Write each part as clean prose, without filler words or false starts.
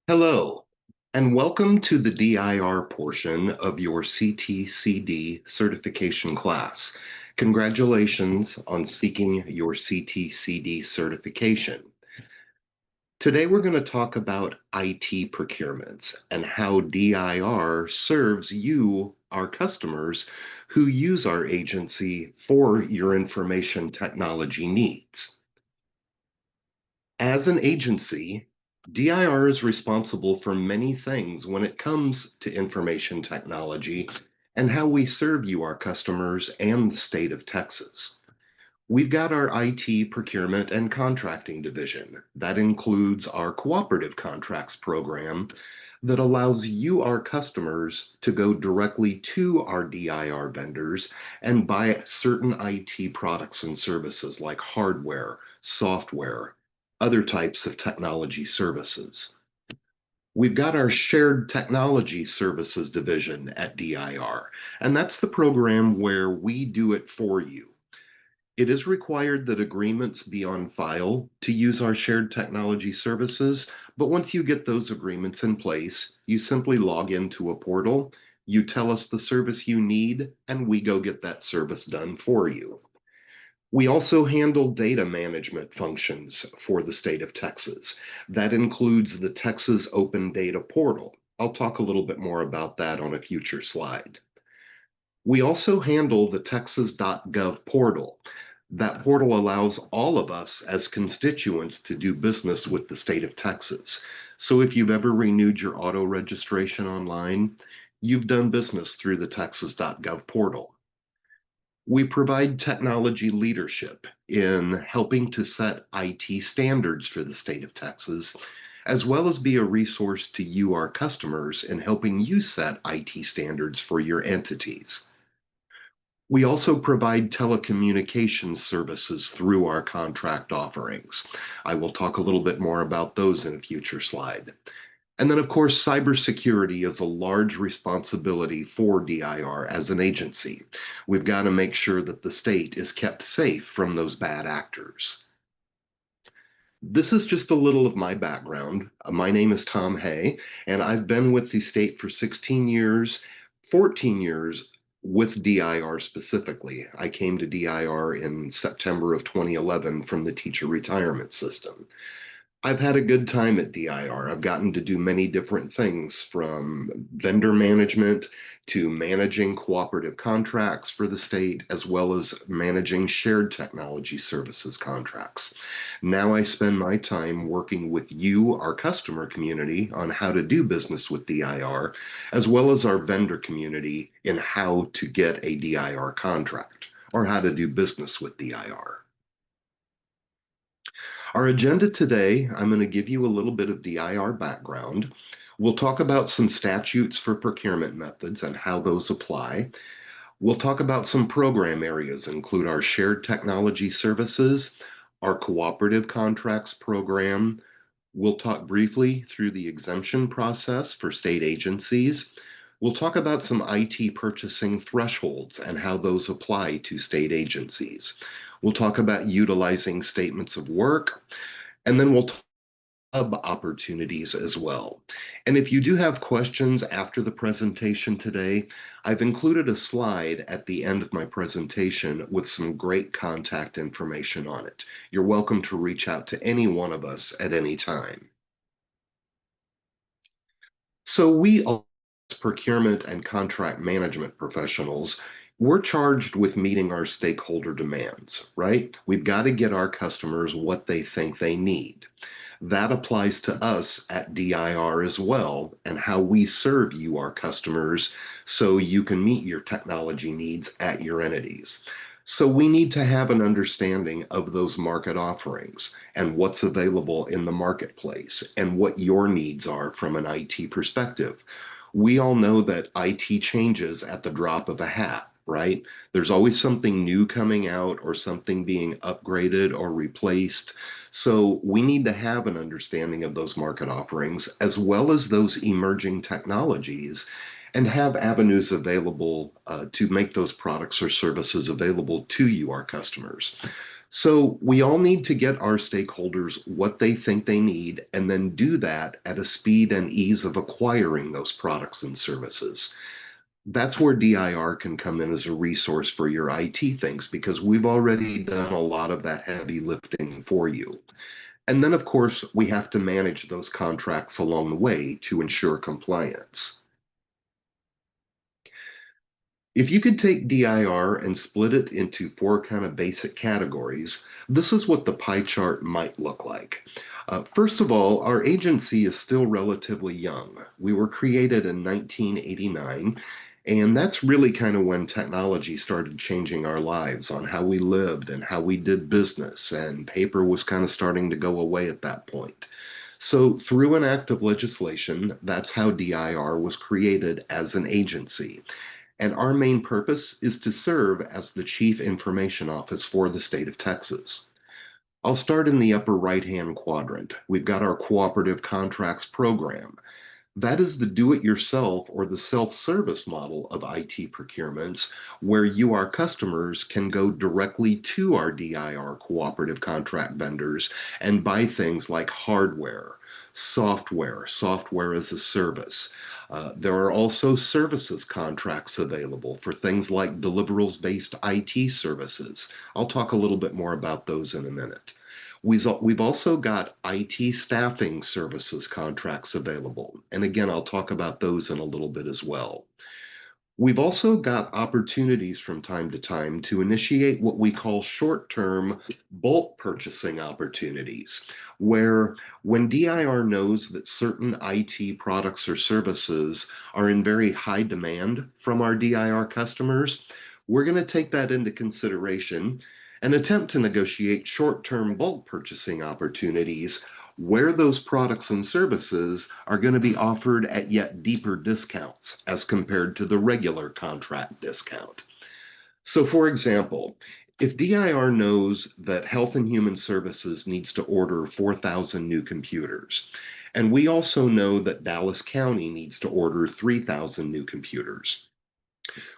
Hello, and welcome to the DIR portion of your CTCD certification class. Congratulations on seeking your CTCD certification. Today, we're going to talk about IT procurements and how DIR serves you, our customers, who use our agency for your information technology needs. As an agency, DIR is responsible for many things when it comes to information technology and how we serve you, our customers, and the state of Texas. We've got our IT procurement and contracting division. That includes our cooperative contracts program that allows you, our customers, to go directly to our DIR vendors and buy certain IT products and services like hardware, software, other types of technology services. We've got our Shared Technology Services division at DIR, and that's the program where we do it for you. It is required that agreements be on file to use our shared technology services, but once you get those agreements in place, you simply log into a portal, you tell us the service you need, and we go get that service done for you. We also handle data management functions for the state of Texas. That includes the Texas Open Data Portal. I'll talk a little bit more about that on a future slide. We also handle the texas.gov portal. That portal allows all of us as constituents to do business with the state of Texas. So if you've ever renewed your auto registration online, you've done business through the texas.gov portal. We provide technology leadership in helping to set IT standards for the state of Texas, as well as be a resource to you, our customers, in helping you set IT standards for your entities. We also provide telecommunications services through our contract offerings. I will talk a little bit more about those in a future slide. And then, of course, cybersecurity is a large responsibility for DIR as an agency. We've got to make sure that the state is kept safe from those bad actors. This is just a little of my background. My name is Tom Hay, and I've been with the state for 16 years, 14 years with DIR specifically. I came to DIR in September of 2011 from the teacher retirement system. I've had a good time at DIR. I've gotten to do many different things from vendor management to managing cooperative contracts for the state, as well as managing shared technology services contracts. Now I spend my time working with you, our customer community, on how to do business with DIR, as well as our vendor community in how to get a DIR contract or how to do business with DIR. Our agenda today, I'm going to give you a little bit of DIR background. We'll talk about some statutes for procurement methods and how those apply. We'll talk about some program areas, include our shared technology services, our cooperative contracts program. We'll talk briefly through the exemption process for state agencies. We'll talk about some IT purchasing thresholds and how those apply to state agencies. We'll talk about utilizing statements of work, and then we'll talk hub opportunities as well. And if you do have questions after the presentation today, I've included a slide at the end of my presentation with some great contact information on it. You're welcome to reach out to any one of us at any time. So we, as procurement and contract management professionals, we're charged with meeting our stakeholder demands, right? We've got to get our customers what they think they need. That applies to us at DIR as well, and how we serve you, our customers, so you can meet your technology needs at your entities. So we need to have an understanding of those market offerings and what's available in the marketplace and what your needs are from an IT perspective. We all know that IT changes at the drop of a hat, right? There's always something new coming out or something being upgraded or replaced. So we need to have an understanding of those market offerings as well as those emerging technologies and have avenues available to make those products or services available to you, our customers. So we all need to get our stakeholders what they think they need and then do that at a speed and ease of acquiring those products and services. That's where DIR can come in as a resource for your IT things because we've already done a lot of that heavy lifting for you. And then, of course, we have to manage those contracts along the way to ensure compliance. If you could take DIR and split it into four kind of basic categories, this is what the pie chart might look like. First of all, our agency is still relatively young. We were created in 1989, and that's really kind of when technology started changing our lives on how we lived and how we did business, and paper was kind of starting to go away at that point. So, through an act of legislation, that's how DIR was created as an agency. And our main purpose is to serve as the Chief Information Office for the state of Texas. I'll start in the upper right-hand quadrant. We've got our Cooperative Contracts Program. That is the do-it-yourself or the self-service model of IT procurements, where you, our customers, can go directly to our DIR cooperative contract vendors and buy things like hardware, software as a service. There are also services contracts available for things like deliverables-based IT services. I'll talk a little bit more about those in a minute. We've also got IT staffing services contracts available. And again, I'll talk about those in a little bit as well. We've also got opportunities from time to time to initiate what we call short-term bulk purchasing opportunities, where when DIR knows that certain IT products or services are in very high demand from our DIR customers, we're going to take that into consideration and attempt to negotiate short-term bulk purchasing opportunities where those products and services are going to be offered at yet deeper discounts as compared to the regular contract discount. So, for example, if DIR knows that Health and Human Services needs to order 4,000 new computers, and we also know that Dallas County needs to order 3,000 new computers,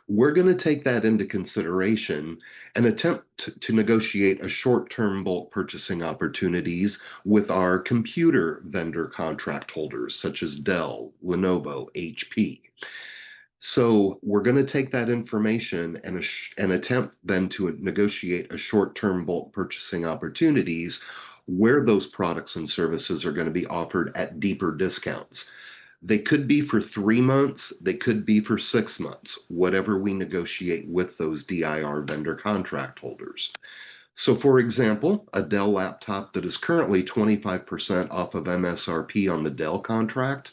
we're going to take that into consideration and attempt to negotiate a short-term bulk purchasing opportunities with our computer vendor contract holders, such as Dell, Lenovo, HP. So we're going to take that information and attempt then to negotiate a short-term bulk purchasing opportunities where those products and services are going to be offered at deeper discounts. They could be for 3 months, they could be for 6 months, whatever we negotiate with those DIR vendor contract holders. So, for example, a Dell laptop that is currently 25% off of MSRP on the Dell contract,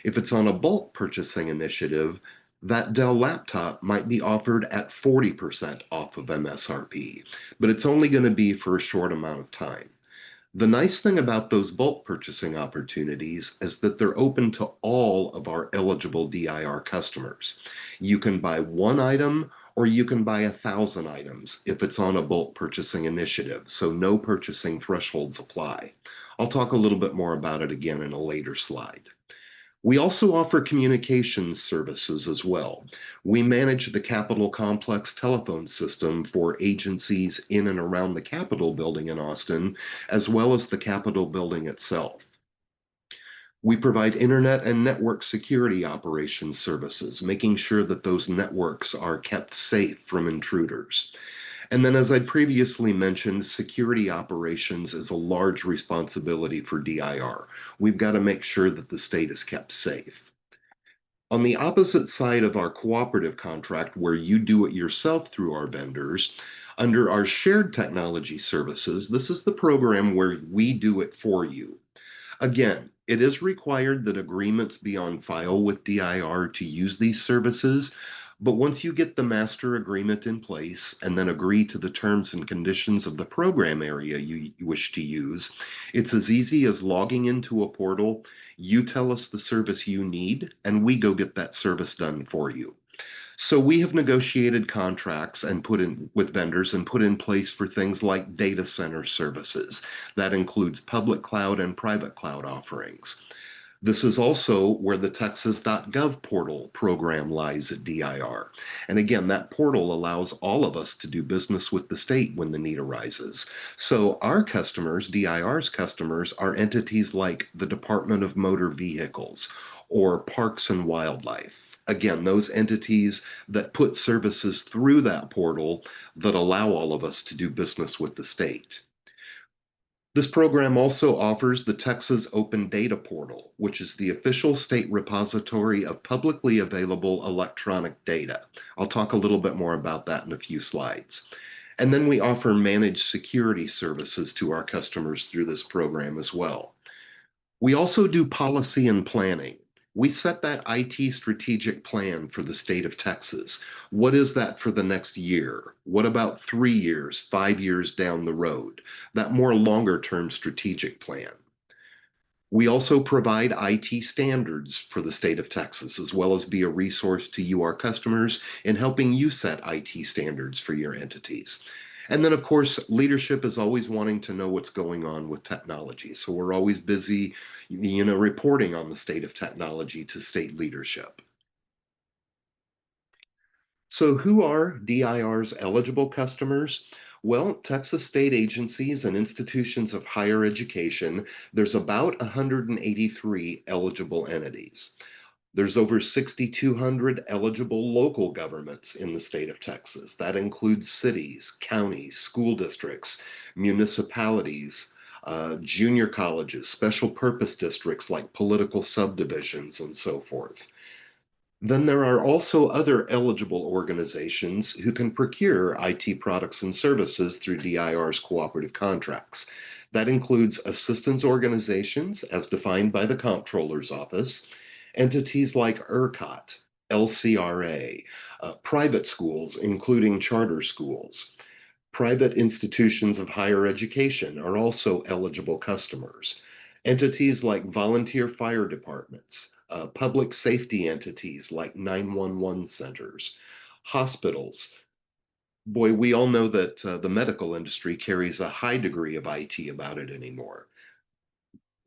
if it's on a bulk purchasing initiative, that Dell laptop might be offered at 40% off of MSRP, but it's only going to be for a short amount of time. The nice thing about those bulk purchasing opportunities is that they're open to all of our eligible DIR customers. You can buy one item or you can buy 1,000 items if it's on a bulk purchasing initiative, so no purchasing thresholds apply. I'll talk a little bit more about it again in a later slide. We also offer communications services as well. We manage the Capitol Complex telephone system for agencies in and around the Capitol building in Austin, as well as the Capitol building itself. We provide internet and network security operations services, making sure that those networks are kept safe from intruders. And then, as I previously mentioned, security operations is a large responsibility for DIR. We've got to make sure that the state is kept safe. On the opposite side of our cooperative contract, where you do it yourself through our vendors, under our shared technology services, this is the program where we do it for you. Again, it is required that agreements be on file with DIR to use these services, but once you get the master agreement in place and then agree to the terms and conditions of the program area you wish to use, it's as easy as logging into a portal. You tell us the service you need, and we go get that service done for you. So we have negotiated contracts and put in with vendors and put in place for things like data center services. That includes public cloud and private cloud offerings. This is also where the Texas.gov portal program lies at DIR. And again, that portal allows all of us to do business with the state when the need arises. So our customers, DIR's customers, are entities like the Department of Motor Vehicles or Parks and Wildlife. Again, those entities that put services through that portal that allow all of us to do business with the state. This program also offers the Texas Open Data Portal, which is the official state repository of publicly available electronic data. I'll talk a little bit more about that in a few slides. And then we offer managed security services to our customers through this program as well. We also do policy and planning. We set that IT strategic plan for the state of Texas. What is that for the next year? What about 3 years, 5 years down the road? That more longer term strategic plan. We also provide IT standards for the state of Texas, as well as be a resource to you, our customers, in helping you set IT standards for your entities. And then, of course, leadership is always wanting to know what's going on with technology. So we're always busy, reporting on the state of technology to state leadership. So, who are DIR's eligible customers? Well, Texas state agencies and institutions of higher education, there's about 183 eligible entities. There's over 6,200 eligible local governments in the state of Texas. That includes cities, counties, school districts, municipalities, junior colleges, special purpose districts like political subdivisions, and so forth. Then there are also other eligible organizations who can procure IT products and services through DIR's cooperative contracts. That includes assistance organizations as defined by the Comptroller's Office, entities like ERCOT, LCRA, private schools, including charter schools. Private institutions of higher education are also eligible customers. Entities like volunteer fire departments, public safety entities like 911 centers, hospitals. Boy, we all know that the medical industry carries a high degree of IT about it anymore.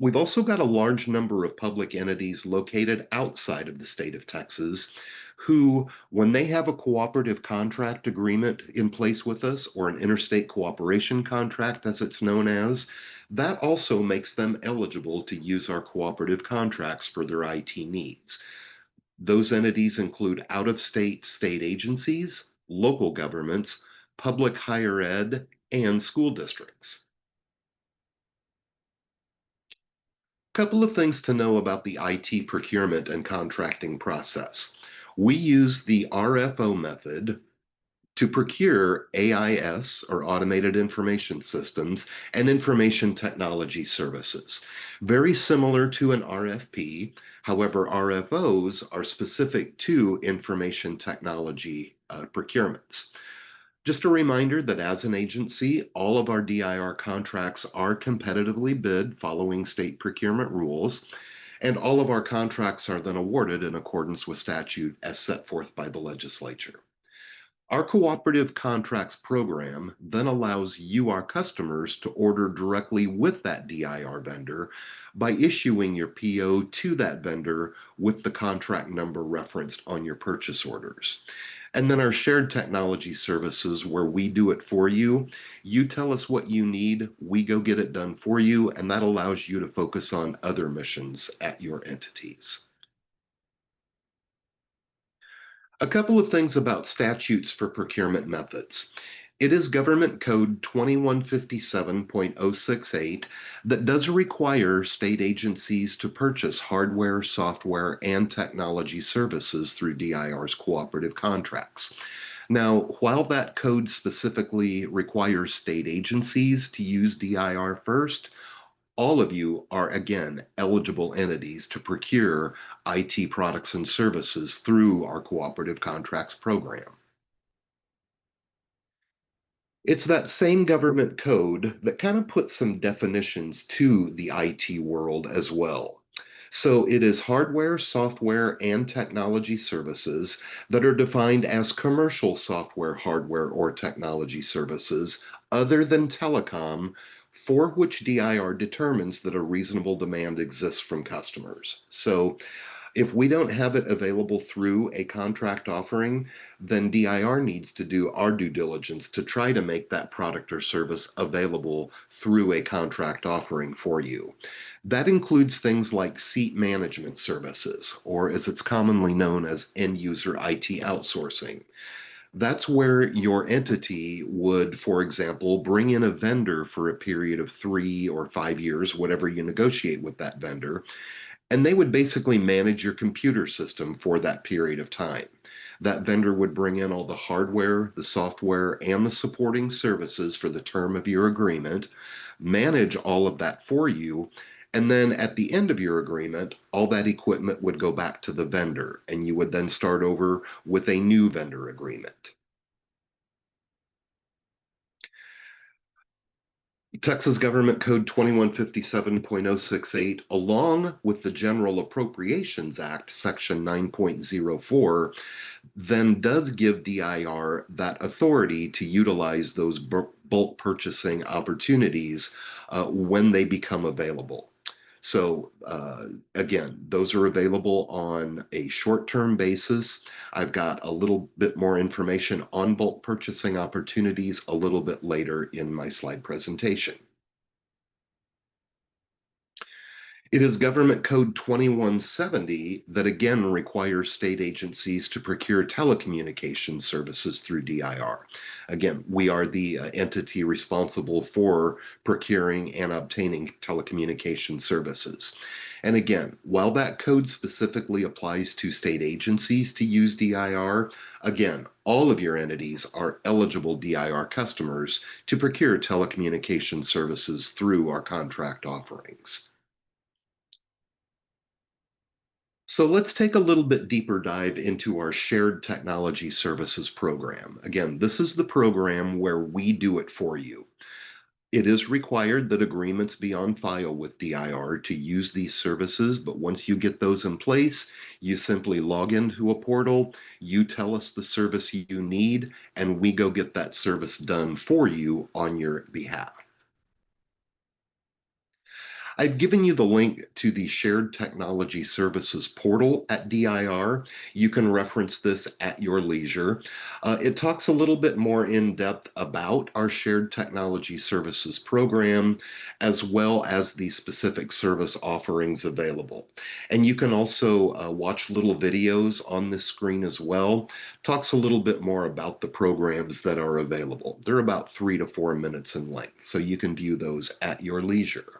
We've also got a large number of public entities located outside of the state of Texas who, when they have a cooperative contract agreement in place with us, or an interstate cooperation contract as it's known as, that also makes them eligible to use our cooperative contracts for their IT needs. Those entities include out-of-state state agencies, local governments, public higher ed, and school districts. Couple of things to know about the IT procurement and contracting process. We use the RFO method to procure AIS, or Automated Information Systems, and information technology services. Very similar to an RFP, however, RFOs are specific to information technology procurements. Just a reminder that as an agency, all of our DIR contracts are competitively bid following state procurement rules, and all of our contracts are then awarded in accordance with statute as set forth by the legislature. Our cooperative contracts program then allows you, our customers, to order directly with that DIR vendor by issuing your PO to that vendor with the contract number referenced on your purchase orders. And then our shared technology services, where we do it for you. You tell us what you need, we go get it done for you, and that allows you to focus on other missions at your entities. A couple of things about statutes for procurement methods. It is Government Code 2157.068 that does require state agencies to purchase hardware, software, and technology services through DIR's cooperative contracts. Now, while that code specifically requires state agencies to use DIR first, all of you are again eligible entities to procure IT products and services through our cooperative contracts program. It's that same government code that kind of puts some definitions to the IT world as well. So it is hardware, software, and technology services that are defined as commercial software, hardware, or technology services other than telecom for which DIR determines that a reasonable demand exists from customers. So if we don't have it available through a contract offering, then DIR needs to do our due diligence to try to make that product or service available through a contract offering for you. That includes things like seat management services, or as it's commonly known as end user IT outsourcing. That's where your entity would, for example, bring in a vendor for a period of 3 or 5 years, whatever you negotiate with that vendor, and they would basically manage your computer system for that period of time. That vendor would bring in all the hardware, the software, and the supporting services for the term of your agreement, manage all of that for you, and then at the end of your agreement, all that equipment would go back to the vendor, and you would then start over with a new vendor agreement. Texas Government Code 2157.068, along with the General Appropriations Act, Section 9.04, then does give DIR that authority to utilize those bulk purchasing opportunities when they become available. So, again, those are available on a short term basis. I've got a little bit more information on bulk purchasing opportunities a little bit later in my slide presentation. It is Government Code 2170 that again requires state agencies to procure telecommunication services through DIR. Again, we are the entity responsible for procuring and obtaining telecommunication services. And again, while that code specifically applies to state agencies to use DIR, again, all of your entities are eligible DIR customers to procure telecommunication services through our contract offerings. So let's take a little bit deeper dive into our Shared Technology Services program. Again, this is the program where we do it for you. It is required that agreements be on file with DIR to use these services, but once you get those in place, you simply log into a portal, you tell us the service you need, and we go get that service done for you on your behalf. I've given you the link to the Shared Technology Services portal at DIR. You can reference this at your leisure. It talks a little bit more in depth about our Shared Technology Services program, as well as the specific service offerings available. And you can also watch little videos on this screen as well. Talks a little bit more about the programs that are available. They're about 3 to 4 minutes in length, so you can view those at your leisure.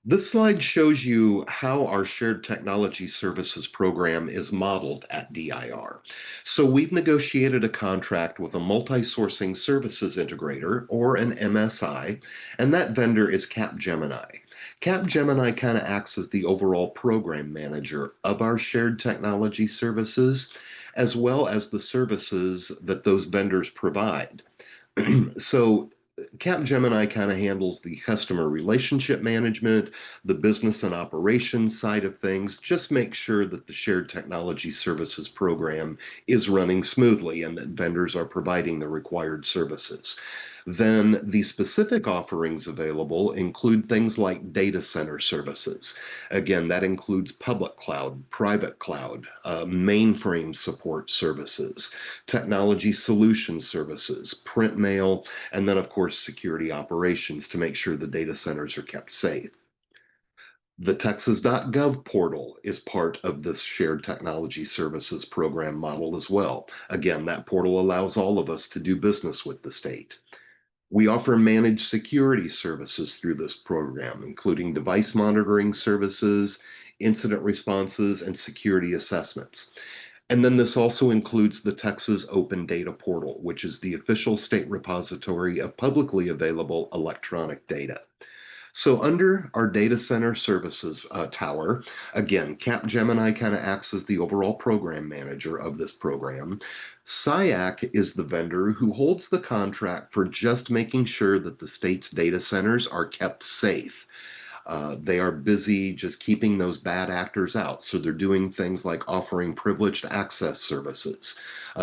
This slide shows you how our Shared Technology Services program is modeled at DIR. So we've negotiated a contract with a multi-sourcing services integrator, or an MSI, and that vendor is Capgemini. Capgemini kind of acts as the overall program manager of our Shared Technology Services, as well as the services that those vendors provide. So Capgemini kind of handles the customer relationship management, the business and operations side of things. Just make sure that the Shared Technology Services program is running smoothly and that vendors are providing the required services. Then the specific offerings available include things like data center services. Again, that includes public cloud, private cloud, mainframe support services, technology solution services, print mail, and then, of course, security operations to make sure the data centers are kept safe. The Texas.gov portal is part of this Shared Technology Services program model as well. Again, that portal allows all of us to do business with the state. We offer managed security services through this program, including device monitoring services, incident responses, and security assessments. And then this also includes the Texas Open Data Portal, which is the official state repository of publicly available electronic data. So under our data center services tower, again, Capgemini kind of acts as the overall program manager of this program. SIAC is the vendor who holds the contract for just making sure that the state's data centers are kept safe. They are busy just keeping those bad actors out. So they're doing things like offering privileged access services,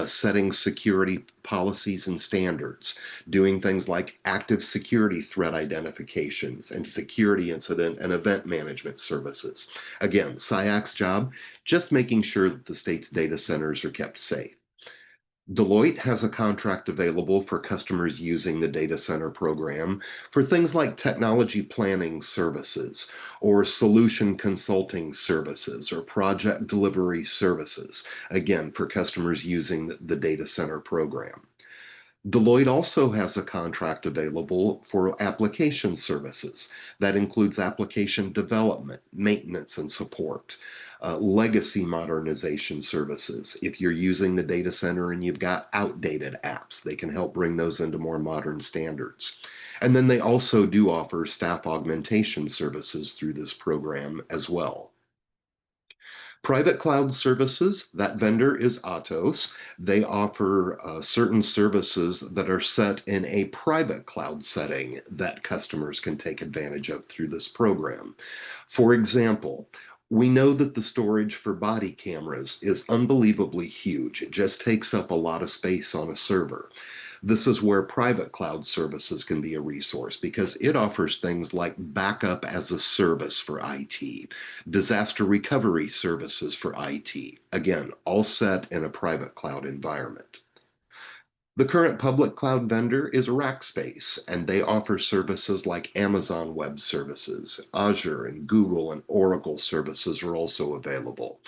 setting security policies and standards, doing things like active security threat identifications and security incident and event management services. Again, SIAC's job, just making sure that the state's data centers are kept safe. Deloitte has a contract available for customers using the data center program for things like technology planning services or solution consulting services or project delivery services, again, for customers using the data center program. Deloitte also has a contract available for application services. That includes application development, maintenance, and support, legacy modernization services. If you're using the data center and you've got outdated apps, they can help bring those into more modern standards. And then they also do offer staff augmentation services through this program as well. Private cloud services, that vendor is Atos. They offer certain services that are set in a private cloud setting that customers can take advantage of through this program. For example, we know that the storage for body cameras is unbelievably huge. It just takes up a lot of space on a server. This is where private cloud services can be a resource because it offers things like backup as a service for IT, disaster recovery services for IT. Again, all set in a private cloud environment. The current public cloud vendor is Rackspace, and they offer services like Amazon Web Services. Azure and Google and Oracle services are also available.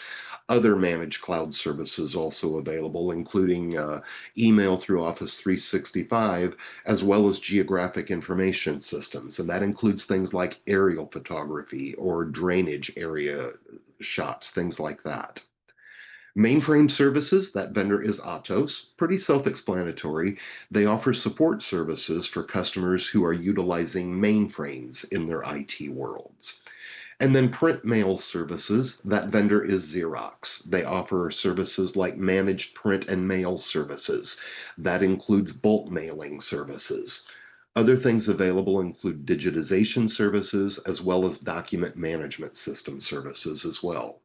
Other managed cloud services also available, including email through Office 365, as well as geographic information systems. And that includes things like aerial photography or drainage area shots, things like that. Mainframe services, that vendor is Atos. Pretty self-explanatory. They offer support services for customers who are utilizing mainframes in their IT worlds. And then print mail services, that vendor is Xerox. They offer services like managed print and mail services. That includes bulk mailing services. Other things available include digitization services as well as document management system services as well.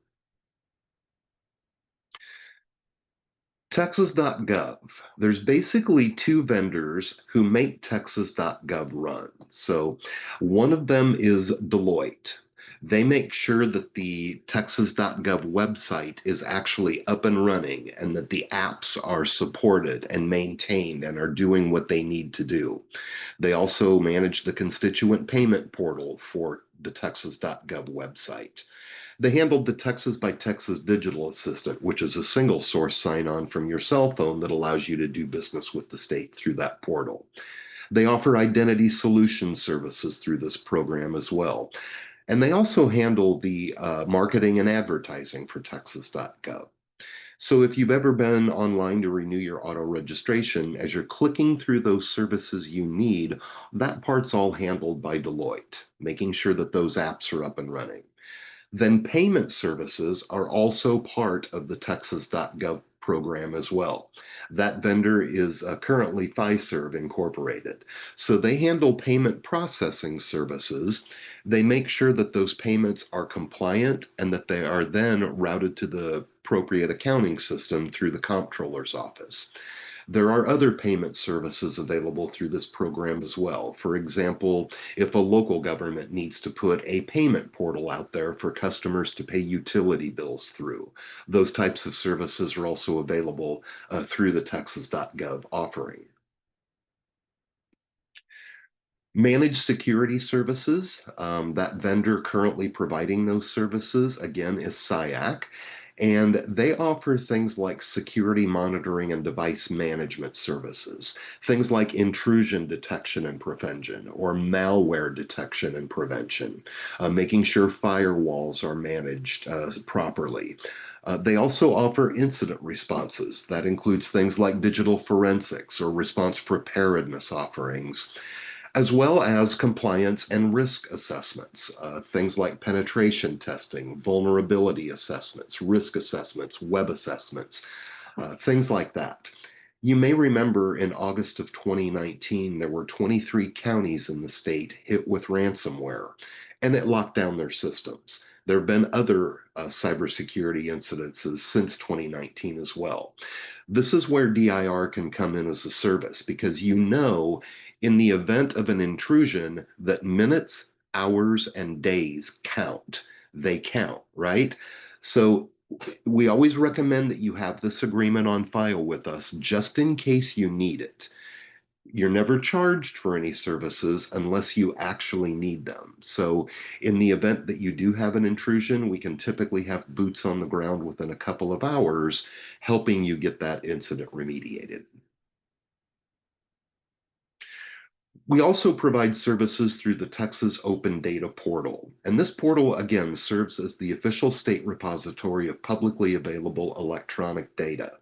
Texas.gov. There's basically two vendors who make Texas.gov run. So one of them is Deloitte. They make sure that the Texas.gov website is actually up and running and that the apps are supported and maintained and are doing what they need to do. They also manage the constituent payment portal for the Texas.gov website. They handled the Texas by Texas Digital Assistant, which is a single source sign on from your cell phone that allows you to do business with the state through that portal. They offer identity solution services through this program as well. And they also handle the marketing and advertising for Texas.gov. So if you've ever been online to renew your auto registration, as you're clicking through those services you need, that part's all handled by Deloitte, making sure that those apps are up and running. Then payment services are also part of the Texas.gov program as well. That vendor is currently Fiserv Incorporated. So they handle payment processing services. They make sure that those payments are compliant and that they are then routed to the appropriate accounting system through the Comptroller's office. There are other payment services available through this program as well. For example, if a local government needs to put a payment portal out there for customers to pay utility bills through, those types of services are also available through the Texas.gov offering. Managed security services, that vendor currently providing those services, again, is SIAC. And they offer things like security monitoring and device management services, things like intrusion detection and prevention, or malware detection and prevention, making sure firewalls are managed properly. They also offer incident responses. That includes things like digital forensics or response preparedness offerings, as well as compliance and risk assessments, things like penetration testing, vulnerability assessments, risk assessments, web assessments, things like that. You may remember in August of 2019, there were 23 counties in the state hit with ransomware. and it locked down their systems. There have been other cybersecurity incidences since 2019 as well. This is where DIR can come in as a service because you know, in the event of an intrusion, that minutes, hours, and days count. They count, right? So we always recommend that you have this agreement on file with us just in case you need it. You're never charged for any services unless you actually need them. So, in the event that you do have an intrusion, we can typically have boots on the ground within a couple of hours, helping you get that incident remediated. We also provide services through the Texas Open Data Portal. And this portal, again, serves as the official state repository of publicly available electronic data.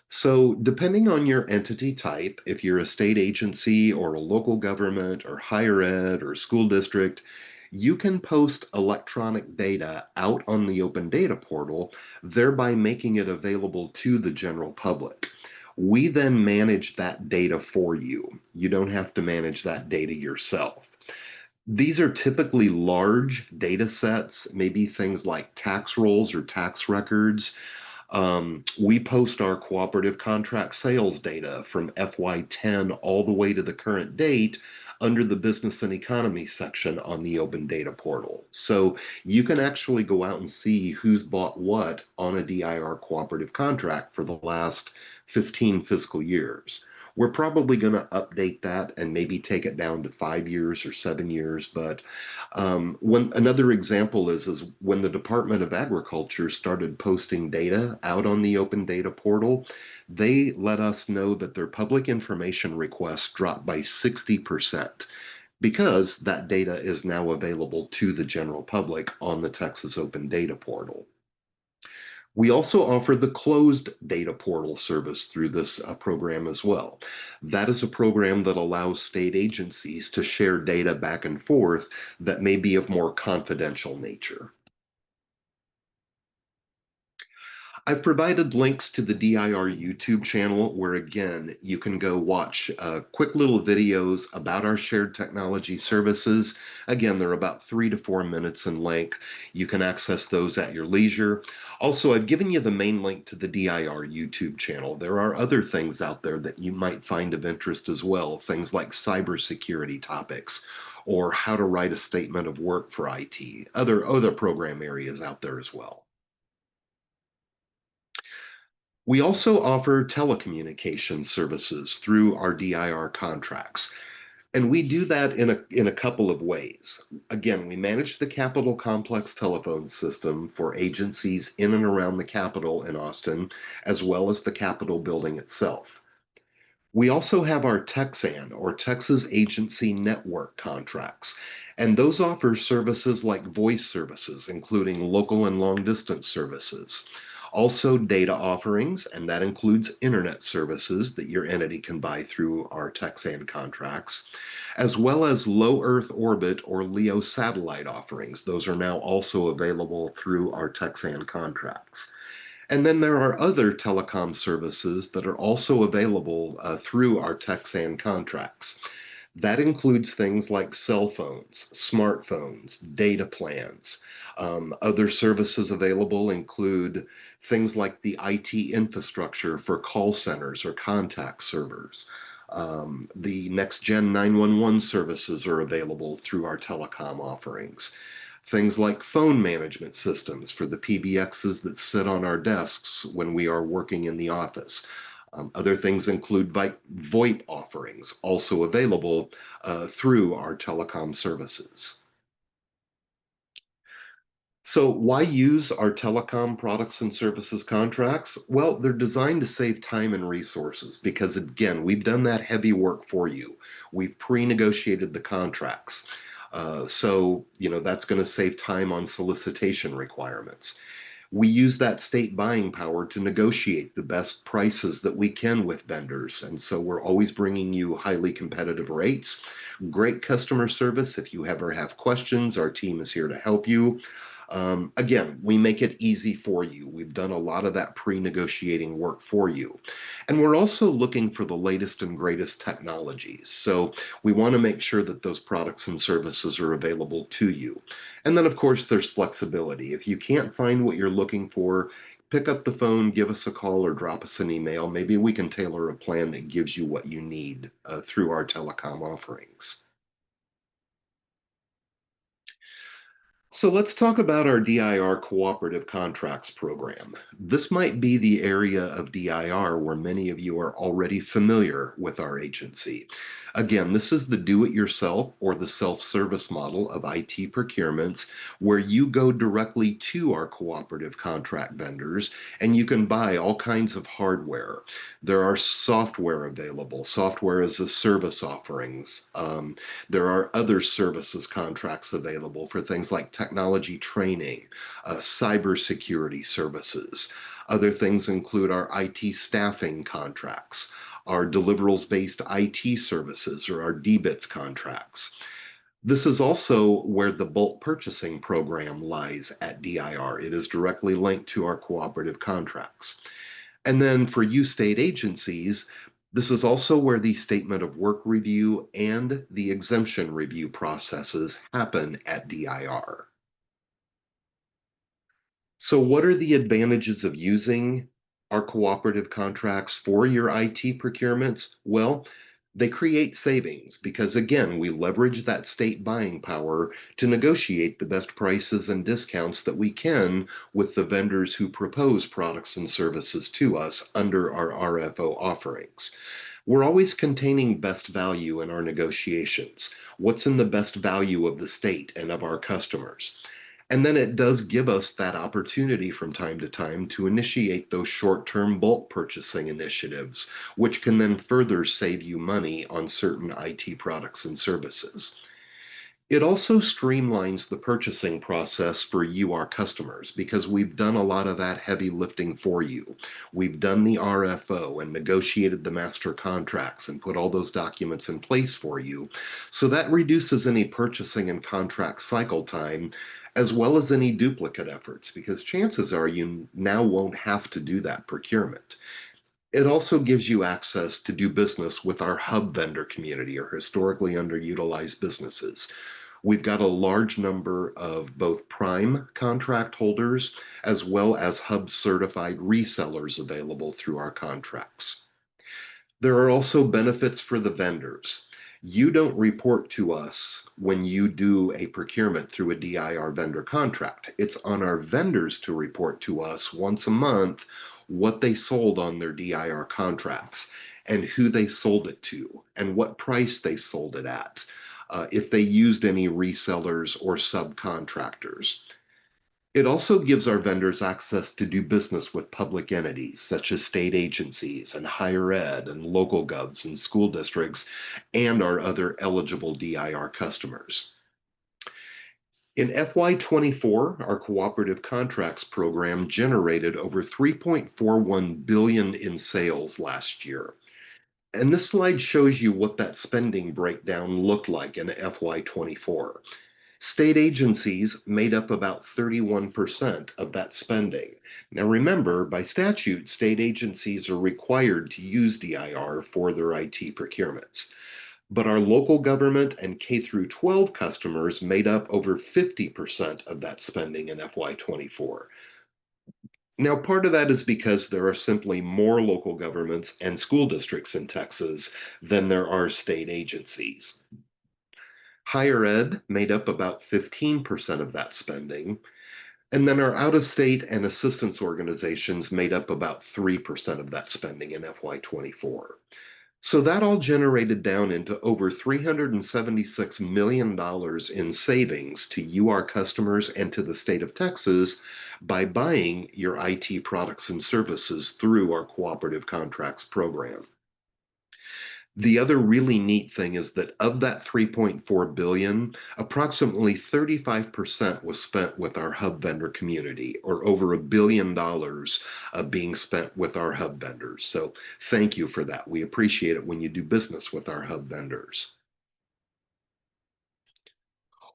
So, depending on your entity type, if you're a state agency or a local government or higher ed or school district, you can post electronic data out on the Open Data Portal, thereby making it available to the general public. We then manage that data for you. You don't have to manage that data yourself. These are typically large data sets, maybe things like tax rolls or tax records. We post our cooperative contract sales data from FY10 all the way to the current date under the business and economy section on the open data portal. So you can actually go out and see who's bought what on a DIR cooperative contract for the last 15 fiscal years. We're probably going to update that and maybe take it down to 5 years or 7 years. But when another example is when the Department of Agriculture started posting data out on the open data portal, they let us know that their public information requests dropped by 60% because that data is now available to the general public on the Texas Open Data Portal. We also offer the closed data portal service through this program as well. That is a program that allows state agencies to share data back and forth that may be of more confidential nature. I've provided links to the DIR YouTube channel where, again, you can go watch quick little videos about our shared technology services. Again, they're about 3 to 4 minutes in length. You can access those at your leisure. Also, I've given you the main link to the DIR YouTube channel. There are other things out there that you might find of interest as well, things like cybersecurity topics or how to write a statement of work for IT, other program areas out there as well. We also offer telecommunications services through our DIR contracts, and we do that in a couple of ways. Again, we manage the Capitol Complex telephone system for agencies in and around the Capitol in Austin, as well as the Capitol building itself. We also have our Texan, or Texas Agency Network contracts, and those offer services like voice services, including local and long distance services. Also, data offerings, and that includes internet services that your entity can buy through our Texan contracts, as well as low Earth orbit or LEO satellite offerings. Those are now also available through our Texan contracts. And then there are other telecom services that are also available through our Texan contracts. That includes things like cell phones, smartphones, data plans. Other services available include things like the IT infrastructure for call centers or contact servers. The next gen 911 services are available through our telecom offerings. Things like phone management systems for the PBXs that sit on our desks when we are working in the office. Other things include VoIP offerings, also available through our telecom services. So, why use our telecom products and services contracts? Well, they're designed to save time and resources because, again, we've done that heavy work for you. We've pre negotiated the contracts. That's going to save time on solicitation requirements. We use that state buying power to negotiate the best prices that we can with vendors. And so we're always bringing you highly competitive rates, great customer service. If you ever have questions, our team is here to help you. Again, we make it easy for you. We've done a lot of that pre negotiating work for you. And we're also looking for the latest and greatest technologies. So we want to make sure that those products and services are available to you. And then, of course, there's flexibility. If you can't find what you're looking for, pick up the phone, give us a call, or drop us an email. Maybe we can tailor a plan that gives you what you need through our telecom offerings. So let's talk about our DIR Cooperative Contracts program. This might be the area of DIR where many of you are already familiar with our agency. Again, this is the do it yourself or the self service model of IT procurements where you go directly to our cooperative contract vendors and you can buy all kinds of hardware. There are software available, software as a service offerings. There are other services contracts available for things like technology training, cybersecurity services. Other things include our IT staffing contracts, our deliverables based IT services, or our DBITS contracts. This is also where the bulk purchasing program lies at DIR. It is directly linked to our cooperative contracts. And then for you state agencies, this is also where the statement of work review and the exemption review processes happen at DIR. So, what are the advantages of using our cooperative contracts for your IT procurements? Well, they create savings because, again, we leverage that state buying power to negotiate the best prices and discounts that we can with the vendors who propose products and services to us under our RFO offerings. We're always containing best value in our negotiations. What's in the best value of the state and of our customers? And then it does give us that opportunity from time to time to initiate those short term bulk purchasing initiatives, which can then further save you money on certain IT products and services. It also streamlines the purchasing process for you, our customers, because we've done a lot of that heavy lifting for you. We've done the RFO and negotiated the master contracts and put all those documents in place for you. So that reduces any purchasing and contract cycle time, as well as any duplicate efforts, because chances are you now won't have to do that procurement. It also gives you access to do business with our hub vendor community or historically underutilized businesses. We've got a large number of both prime contract holders as well as hub certified resellers available through our contracts. There are also benefits for the vendors. You don't report to us when you do a procurement through a DIR vendor contract. It's on our vendors to report to us once a month what they sold on their DIR contracts and who they sold it to and what price they sold it at, if they used any resellers or subcontractors. It also gives our vendors access to do business with public entities such as state agencies and higher ed and local govs and school districts and our other eligible DIR customers. In FY24, our cooperative contracts program generated over 3.41 billion in sales last year. And this slide shows you what that spending breakdown looked like in FY24. State agencies made up about 31% of that spending. Now remember, by statute, state agencies are required to use DIR for their IT procurements. But our local government and K through 12 customers made up over 50% of that spending in FY24. Now, part of that is because there are simply more local governments and school districts in Texas than there are state agencies. Higher ed made up about 15% of that spending, and then our out of state and assistance organizations made up about 3% of that spending in FY24. So that all generated down into over $376 million in savings to you, our customers, and to the state of Texas by buying your IT products and services through our cooperative contracts program. The other really neat thing is that of that 3.4 billion, approximately 35% was spent with our hub vendor community, or over $1 billion being spent with our hub vendors. So thank you for that. We appreciate it when you do business with our hub vendors.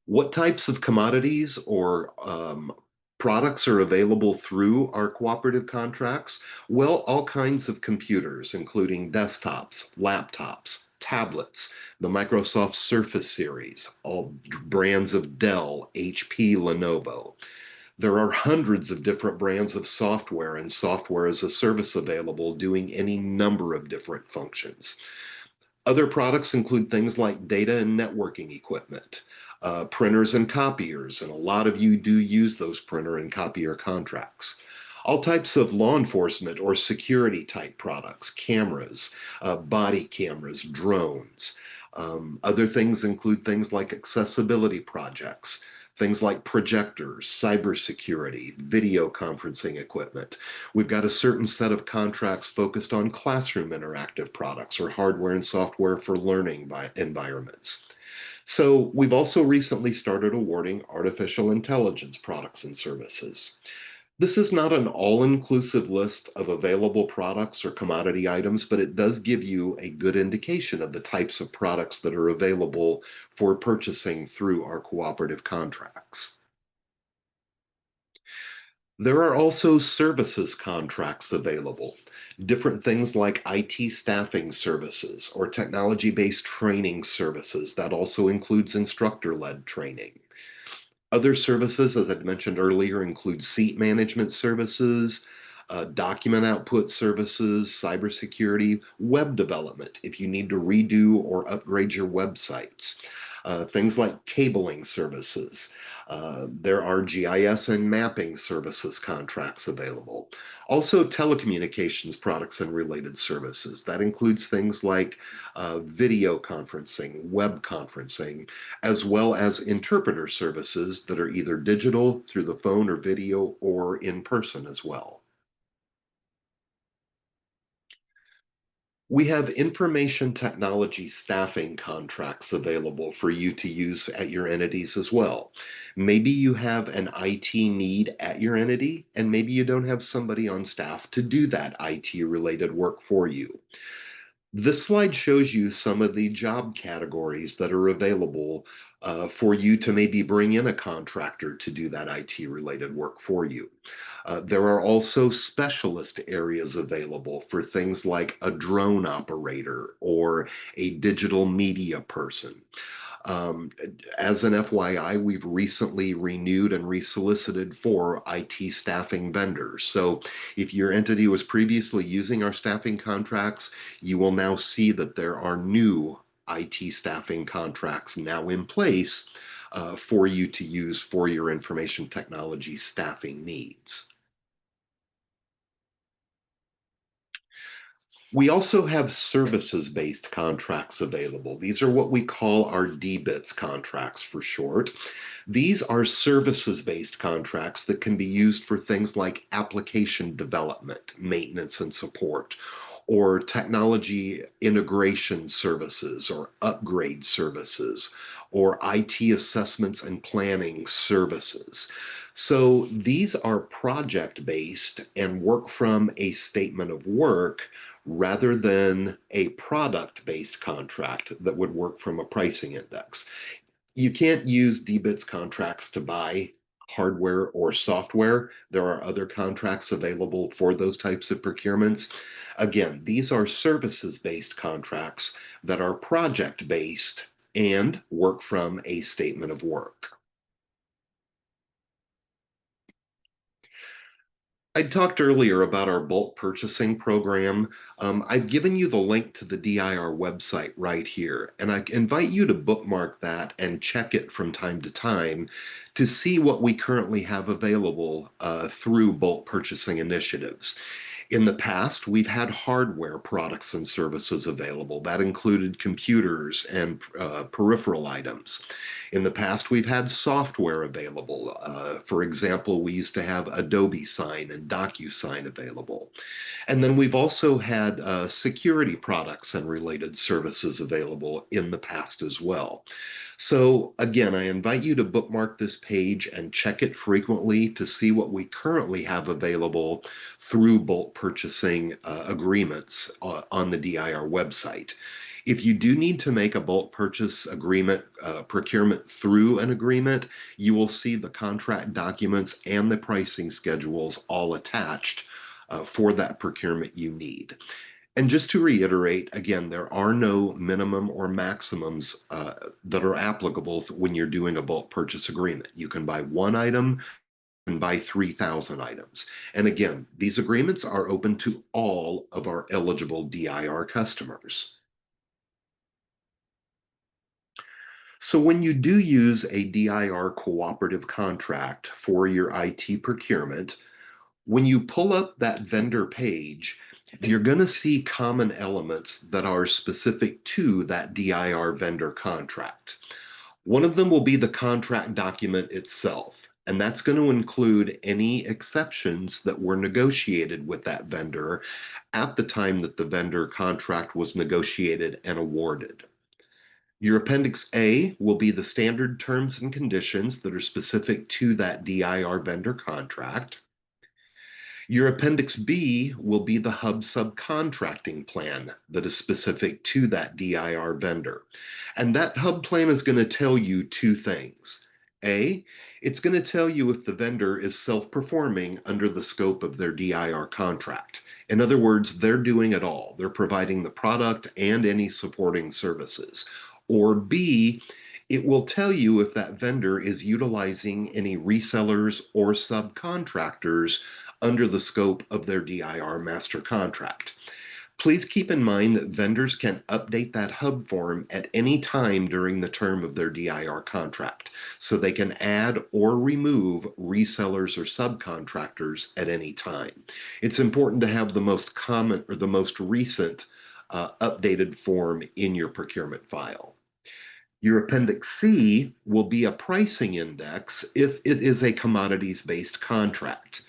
What types of commodities or Products are available through our cooperative contracts. Well, all kinds of computers, including desktops, laptops, tablets, the Microsoft Surface series, all brands of Dell, HP, Lenovo. There are hundreds of different brands of software and software as a service available doing any number of different functions. Other products include things like data and networking equipment, printers and copiers, and a lot of you do use those printer and copier contracts. All types of law enforcement or security type products, cameras, body cameras, drones. Other things include things like accessibility projects, things like projectors, cybersecurity, video conferencing equipment. We've got a certain set of contracts focused on classroom interactive products or hardware and software for learning environments. So we've also recently started awarding artificial intelligence products and services. This is not an all-inclusive list of available products or commodity items, but it does give you a good indication of the types of products that are available for purchasing through our cooperative contracts. There are also services contracts available, different things like IT staffing services or technology-based training services. That also includes instructor-led training. Other services, as I mentioned earlier, include seat management services, document output services, cybersecurity, web development, if you need to redo or upgrade your websites, things like cabling services. There are GIS and mapping services contracts available. Also, telecommunications products and related services. That includes things like video conferencing, web conferencing, as well as interpreter services that are either digital through the phone or video or in person as well. We have information technology staffing contracts available for you to use at your entities as well. Maybe you have an IT need at your entity, and maybe you don't have somebody on staff to do that IT related work for you. This slide shows you some of the job categories that are available for you to maybe bring in a contractor to do that IT related work for you. There are also specialist areas available for things like a drone operator or a digital media person. Um, as an FYI, we've recently renewed and resolicited for IT staffing vendors. So if your entity was previously using our staffing contracts, you will now see that there are new IT staffing contracts now in place for you to use for your information technology staffing needs. We also have services-based contracts available. These are what we call our DBITS contracts for short. These are services-based contracts that can be used for things like application development, maintenance, and support, or technology integration services, or upgrade services, or IT assessments and planning services. So these are project-based and work from a statement of work rather than a product-based contract that would work from a pricing index. You can't use DBITS contracts to buy hardware or software. There are other contracts available for those types of procurements. Again, these are services-based contracts that are project-based and work from a statement of work. I talked earlier about our bulk purchasing program. I've given you the link to the DIR website right here, and I invite you to bookmark that and check it from time to time to see what we currently have available through bulk purchasing initiatives. In the past, we've had hardware products and services available. That included computers and peripheral items. In the past, we've had software available. For example, we used to have Adobe Sign and DocuSign available. And then we've also had security products and related services available in the past as well. So again, I invite you to bookmark this page and check it frequently to see what we currently have available through bulk purchasing agreements on the DIR website. If you do need to make a bulk purchase agreement, procurement through an agreement, you will see the contract documents and the pricing schedules all attached for that procurement you need. And just to reiterate, again, there are no minimum or maximums that are applicable when you're doing a bulk purchase agreement. You can buy one item and buy 3,000 items. And again, these agreements are open to all of our eligible DIR customers. So when you do use a DIR cooperative contract for your IT procurement, when you pull up that vendor page, you're going to see common elements that are specific to that DIR vendor contract. One of them will be the contract document itself, and that's going to include any exceptions that were negotiated with that vendor at the time that the vendor contract was negotiated and awarded. Your Appendix A will be the standard terms and conditions that are specific to that DIR vendor contract. Your Appendix B will be the hub subcontracting plan that is specific to that DIR vendor. And that hub plan is going to tell you two things. A, it's going to tell you if the vendor is self-performing under the scope of their DIR contract. In other words, they're doing it all. They're providing the product and any supporting services. Or B, it will tell you if that vendor is utilizing any resellers or subcontractors under the scope of their DIR master contract. Please keep in mind that vendors can update that hub form at any time during the term of their DIR contract, so they can add or remove resellers or subcontractors at any time. It's important to have the most common or the most recent updated form in your procurement file. Your Appendix C will be a pricing index if it is a commodities-based contract.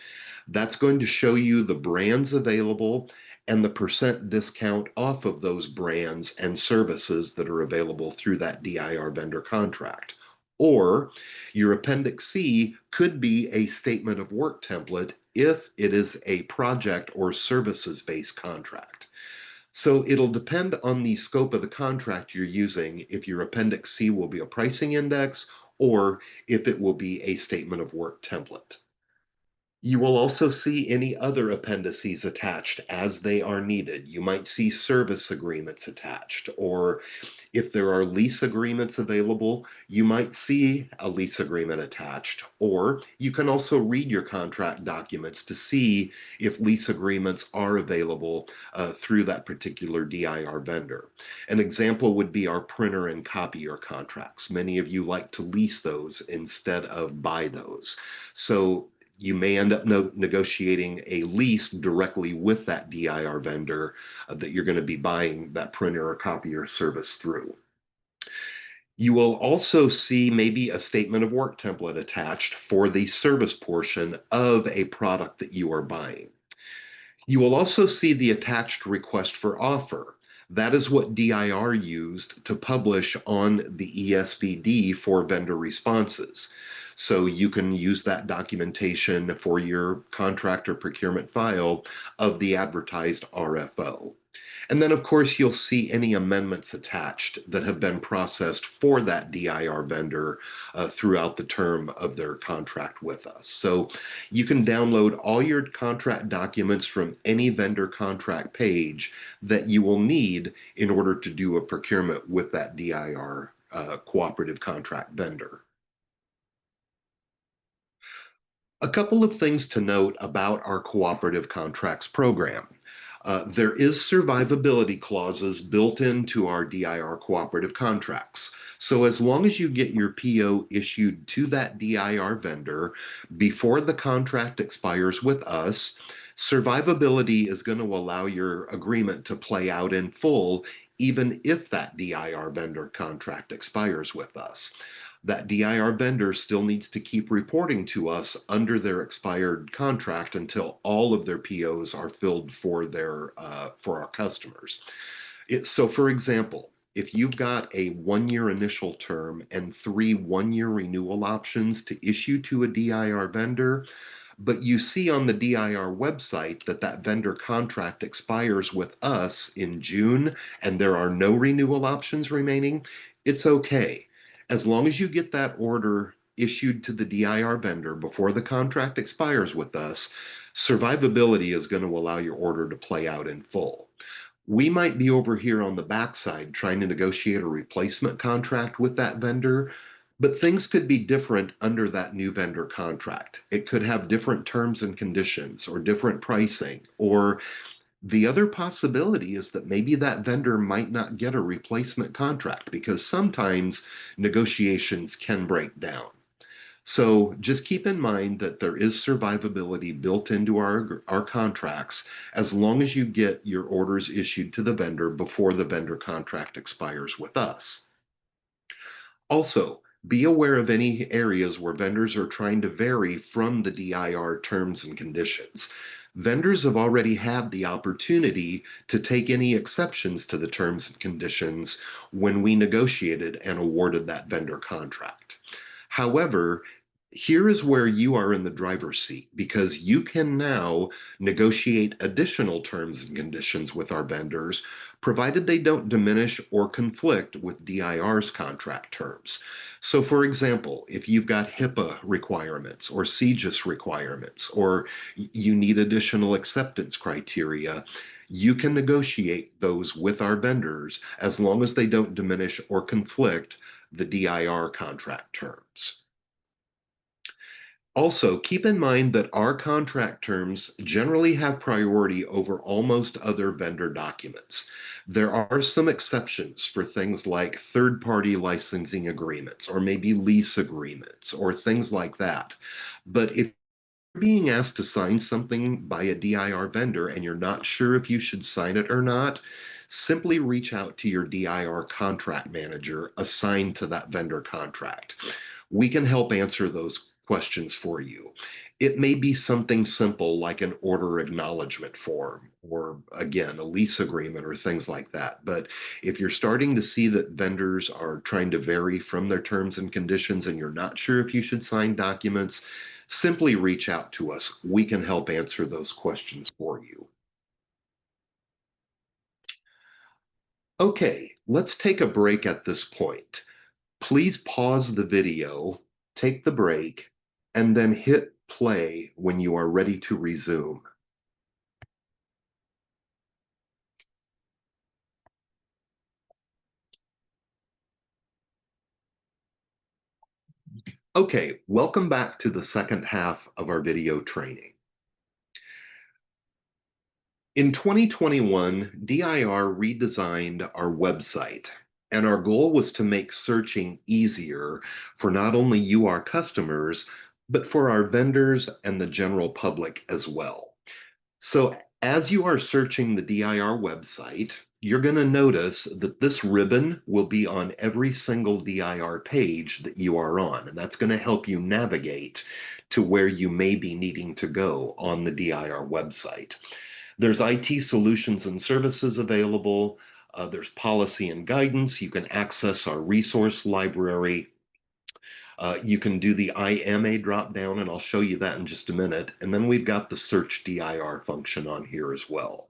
That's going to show you the brands available and the percent discount off of those brands and services that are available through that DIR vendor contract. Or your Appendix C could be a statement of work template if it is a project or services-based contract. So it'll depend on the scope of the contract you're using if your Appendix C will be a pricing index or if it will be a statement of work template. You will also see any other appendices attached as they are needed. You might see service agreements attached, or if there are lease agreements available, you might see a lease agreement attached, or you can also read your contract documents to see if lease agreements are available through that particular DIR vendor. An example would be our printer and copier contracts. Many of you like to lease those instead of buy those. So you may end up negotiating a lease directly with that DIR vendor that you're going to be buying that printer or copier service through. You will also see maybe a statement of work template attached for the service portion of a product that you are buying. You will also see the attached request for offer. That is what DIR used to publish on the ESVD for vendor responses. So you can use that documentation for your contract or procurement file of the advertised RFO. And then, of course, you'll see any amendments attached that have been processed for that DIR vendor throughout the term of their contract with us. So you can download all your contract documents from any vendor contract page that you will need in order to do a procurement with that DIR cooperative contract vendor. A couple of things to note about our cooperative contracts program. There is survivability clauses built into our DIR cooperative contracts. So as long as you get your PO issued to that DIR vendor before the contract expires with us, survivability is going to allow your agreement to play out in full, even if that DIR vendor contract expires with us. That DIR vendor still needs to keep reporting to us under their expired contract until all of their POs are filled for our customers. So for example, if you've got a 1-year initial term and 3 1-year renewal options to issue to a DIR vendor, but you see on the DIR website that that vendor contract expires with us in June and there are no renewal options remaining, it's okay. As long as you get that order issued to the DIR vendor before the contract expires with us, survivability is going to allow your order to play out in full. We might be over here on the backside trying to negotiate a replacement contract with that vendor, but things could be different under that new vendor contract. It could have different terms and conditions or different pricing, or the other possibility is that maybe that vendor might not get a replacement contract because sometimes negotiations can break down. So just keep in mind that there is survivability built into our contracts as long as you get your orders issued to the vendor before the vendor contract expires with us. Also, be aware of any areas where vendors are trying to vary from the DIR terms and conditions. Vendors have already had the opportunity to take any exceptions to the terms and conditions when we negotiated and awarded that vendor contract. However, here is where you are in the driver's seat because you can now negotiate additional terms and conditions with our vendors, provided they don't diminish or conflict with DIR's contract terms. So, for example, if you've got HIPAA requirements or CGIS requirements, or you need additional acceptance criteria, you can negotiate those with our vendors as long as they don't diminish or conflict the DIR contract terms. Also, keep in mind that our contract terms generally have priority over almost other vendor documents. There are some exceptions for things like third-party licensing agreements or maybe lease agreements or things like that. But if you're being asked to sign something by a DIR vendor and you're not sure if you should sign it or not, simply reach out to your DIR contract manager assigned to that vendor contract. We can help answer those questions for you. It may be something simple like an order acknowledgement form or, again, a lease agreement or things like that. But if you're starting to see that vendors are trying to vary from their terms and conditions and you're not sure if you should sign documents, simply reach out to us. We can help answer those questions for you. Okay, let's take a break at this point. Please pause the video, take the break, and then hit play when you are ready to resume. Okay, welcome back to the second half of our video training. In 2021, DIR redesigned our website, and our goal was to make searching easier for not only you, our customers, but for our vendors and the general public as well. So as you are searching the DIR website, you're going to notice that this ribbon will be on every single DIR page that you are on, and that's going to help you navigate to where you may be needing to go on the DIR website. There's IT solutions and services available. There's policy and guidance. You can access our resource library. You can do the IMA drop down, and I'll show you that in just a minute. And then we've got the search DIR function on here as well.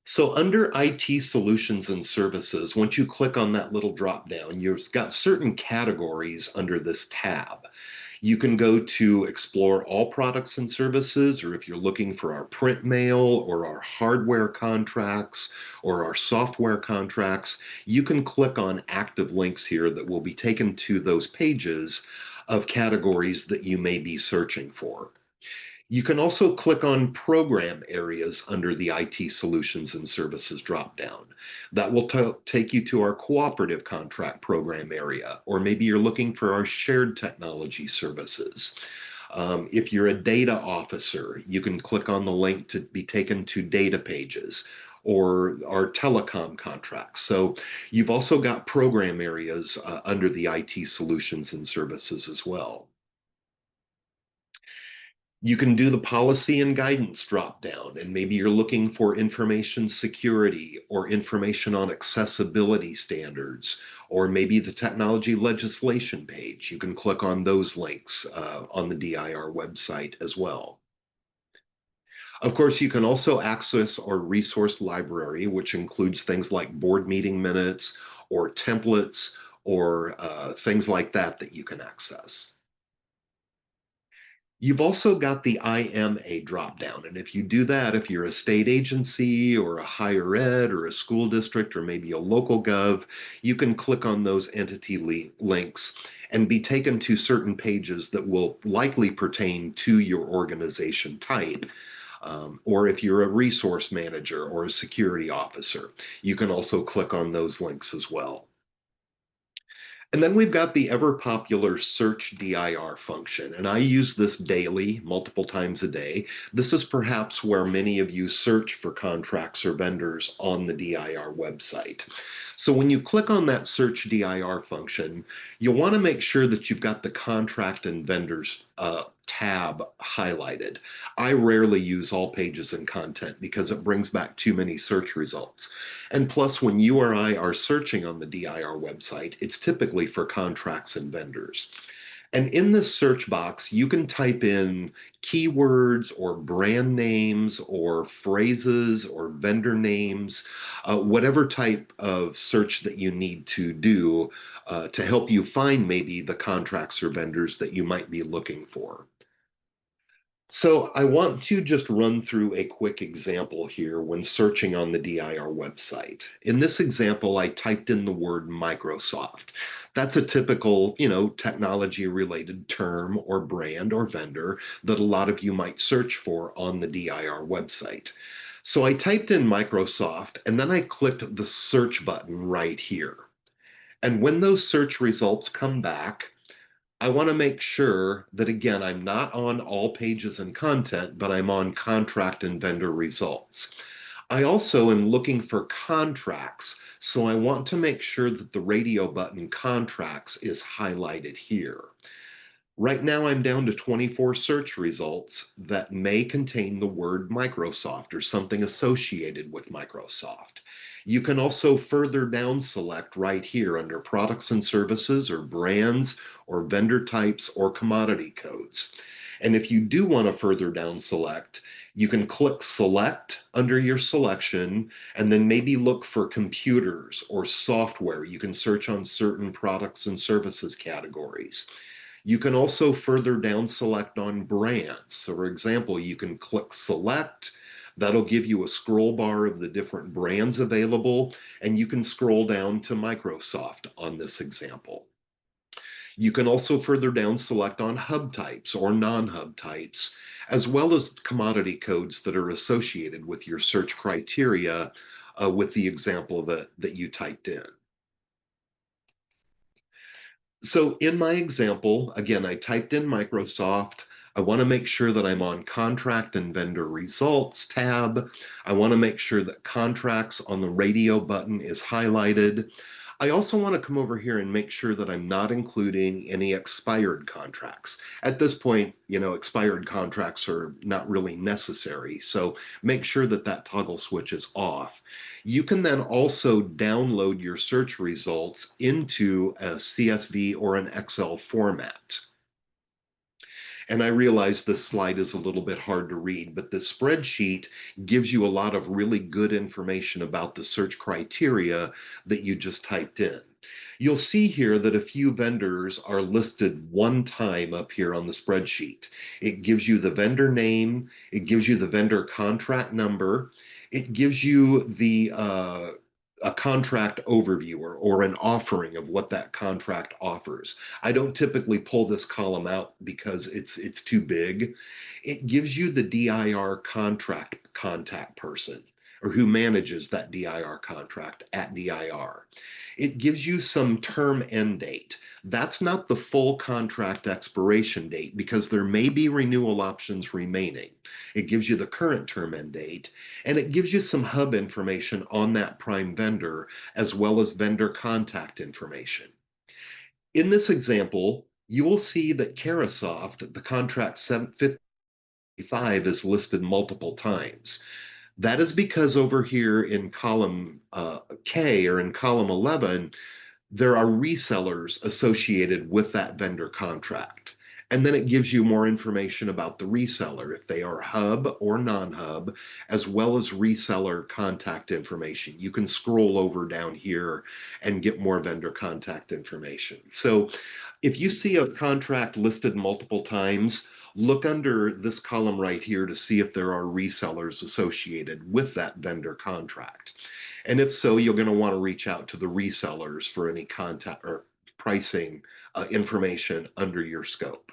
So under IT solutions and services, once you click on that little drop down, you've got certain categories under this tab. You can go to explore all products and services, or if you're looking for our print mail or our hardware contracts or our software contracts, you can click on active links here that will be taken to those pages of categories that you may be searching for. You can also click on program areas under the IT solutions and services dropdown. That will take you to our cooperative contract program area, or maybe you're looking for our shared technology services. If you're a data officer, you can click on the link to be taken to data pages or our telecom contracts. So you've also got program areas under the IT solutions and services as well. You can do the policy and guidance drop down, and maybe you're looking for information security or information on accessibility standards, or maybe the technology legislation page. You can click on those links on the DIR website as well. Of course, you can also access our resource library, which includes things like board meeting minutes or templates or things like that that you can access. You've also got the IMA dropdown. And if you do that, if you're a state agency or a higher ed or a school district or maybe a local gov, you can click on those entity links and be taken to certain pages that will likely pertain to your organization type. Or if you're a resource manager or a security officer, you can also click on those links as well. And then we've got the ever popular search DIR function, and I use this daily, multiple times a day. This is perhaps where many of you search for contracts or vendors on the DIR website. So when you click on that search DIR function, you'll want to make sure that you've got the contract and vendors tab highlighted. I rarely use all pages and content because it brings back too many search results. And plus, when you or I are searching on the DIR website, it's typically for contracts and vendors. And in this search box, you can type in keywords or brand names or phrases or vendor names, whatever type of search that you need to do to help you find maybe the contracts or vendors that you might be looking for. So I want to just run through a quick example here when searching on the DIR website. In this example, I typed in the word Microsoft. That's a typical, technology related term or brand or vendor that a lot of you might search for on the DIR website. So I typed in Microsoft and then I clicked the search button right here. And when those search results come back, I want to make sure that, again, I'm not on all pages and content, but I'm on contract and vendor results. I also am looking for contracts, so I want to make sure that the radio button contracts is highlighted here. Right now, I'm down to 24 search results that may contain the word Microsoft or something associated with Microsoft. You can also further down select right here under products and services or brands or vendor types or commodity codes. And if you do want to further down select, you can click select under your selection and then maybe look for computers or software. You can search on certain products and services categories. You can also further down select on brands. So for example, you can click select. That'll give you a scroll bar of the different brands available, and you can scroll down to Microsoft on this example. You can also further down select on hub types or non-hub types, as well as commodity codes that are associated with your search criteria with the example that you typed in. So in my example, again, I typed in Microsoft. I want to make sure that I'm on contract and vendor results tab. I want to make sure that contracts on the radio button is highlighted. I also want to come over here and make sure that I'm not including any expired contracts. At this point, expired contracts are not really necessary. So make sure that that toggle switch is off. You can then also download your search results into a CSV or an Excel format. And I realize this slide is a little bit hard to read, but the spreadsheet gives you a lot of really good information about the search criteria that you just typed in. You'll see here that a few vendors are listed one time up here on the spreadsheet. It gives you the vendor name, it gives you the vendor contract number, it gives you the a contract overview or an offering of what that contract offers. I don't typically pull this column out because it's too big. It gives you the DIR contract contact person or who manages that DIR contract at DIR. It gives you some term end date. That's not the full contract expiration date because there may be renewal options remaining. It gives you the current term end date, and it gives you some hub information on that prime vendor as well as vendor contact information. In this example, you will see that Carasoft, the contract 755, is listed multiple times. That is because over here in column K or in column 11, there are resellers associated with that vendor contract. And then it gives you more information about the reseller, if they are hub or non-hub, as well as reseller contact information. You can scroll over down here and get more vendor contact information. So if you see a contract listed multiple times, look under this column right here to see if there are resellers associated with that vendor contract. And if so, you're going to want to reach out to the resellers for any contact or pricing information under your scope.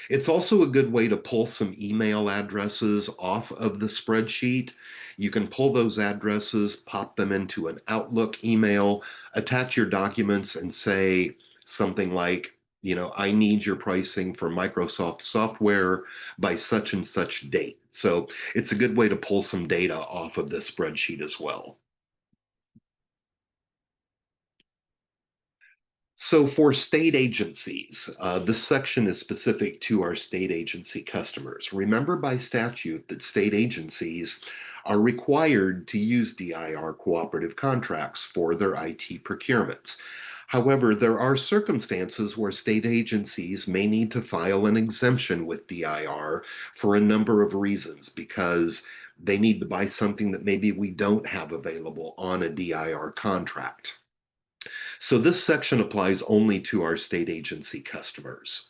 It's also a good way to pull some email addresses off of the spreadsheet. You can pull those addresses, pop them into an Outlook email, attach your documents, and say something like, I need your pricing for Microsoft software by such and such date. So it's a good way to pull some data off of this spreadsheet as well. So for state agencies, this section is specific to our state agency customers. Remember by statute that state agencies are required to use DIR cooperative contracts for their IT procurements. However, there are circumstances where state agencies may need to file an exemption with DIR for a number of reasons because they need to buy something that maybe we don't have available on a DIR contract. So this section applies only to our state agency customers.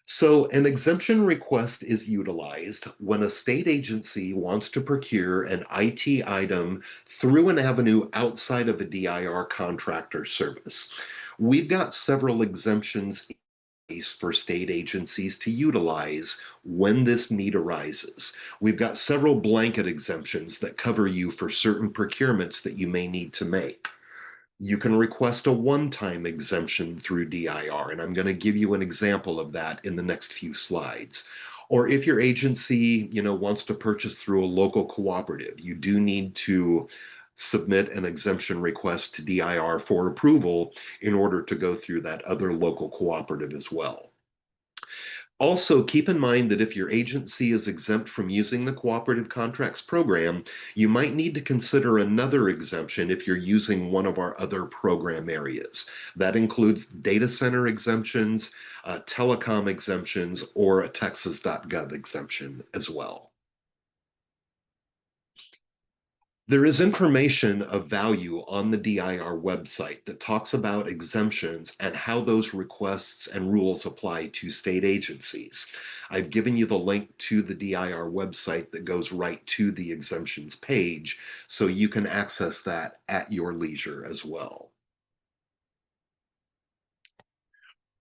So an exemption request is utilized when a state agency wants to procure an IT item through an avenue outside of a DIR contract or service. We've got several exemptions for state agencies to utilize when this need arises. We've got several blanket exemptions that cover you for certain procurements that you may need to make. You can request a one-time exemption through DIR, and I'm going to give you an example of that in the next few slides. Or if your agency, wants to purchase through a local cooperative, you do need to submit an exemption request to DIR for approval in order to go through that other local cooperative as well. Also, keep in mind that if your agency is exempt from using the Cooperative Contracts Program, you might need to consider another exemption if you're using one of our other program areas. That includes data center exemptions, telecom exemptions, or a Texas.gov exemption as well. There is information of value on the DIR website that talks about exemptions and how those requests and rules apply to state agencies. I've given you the link to the DIR website that goes right to the exemptions page, so you can access that at your leisure as well.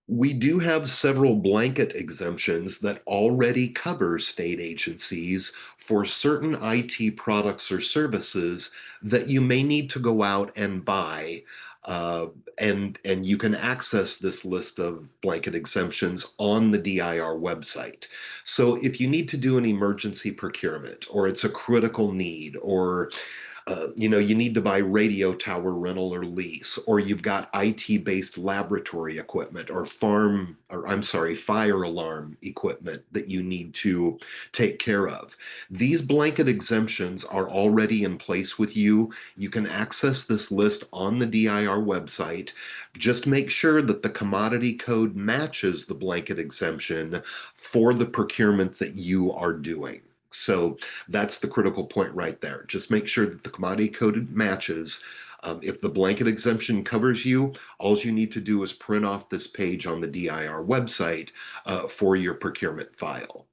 We do have several blanket exemptions that already cover state agencies for certain IT products or services that you may need to go out and buy. And you can access this list of blanket exemptions on the DIR website. So if you need to do an emergency procurement, or it's a critical need, or you need to buy radio tower rental or lease, or you've got IT-based laboratory equipment or fire alarm equipment that you need to take care of. These blanket exemptions are already in place with you. You can access this list on the DIR website. Just make sure that the commodity code matches the blanket exemption for the procurement that you are doing. So that's the critical point right there. Just make sure that the commodity code matches. If the blanket exemption covers you, all you need to do is print off this page on the DIR website for your procurement file.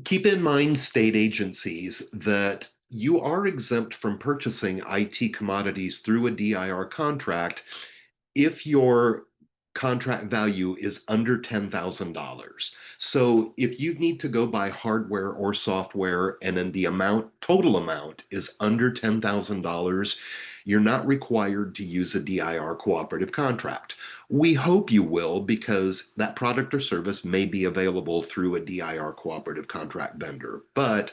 Keep in mind, state agencies, that you are exempt from purchasing IT commodities through a DIR contract if your contract value is under $10,000. So if you need to go buy hardware or software and then the total amount is under $10,000, you're not required to use a DIR cooperative contract. We hope you will, because that product or service may be available through a DIR cooperative contract vendor. But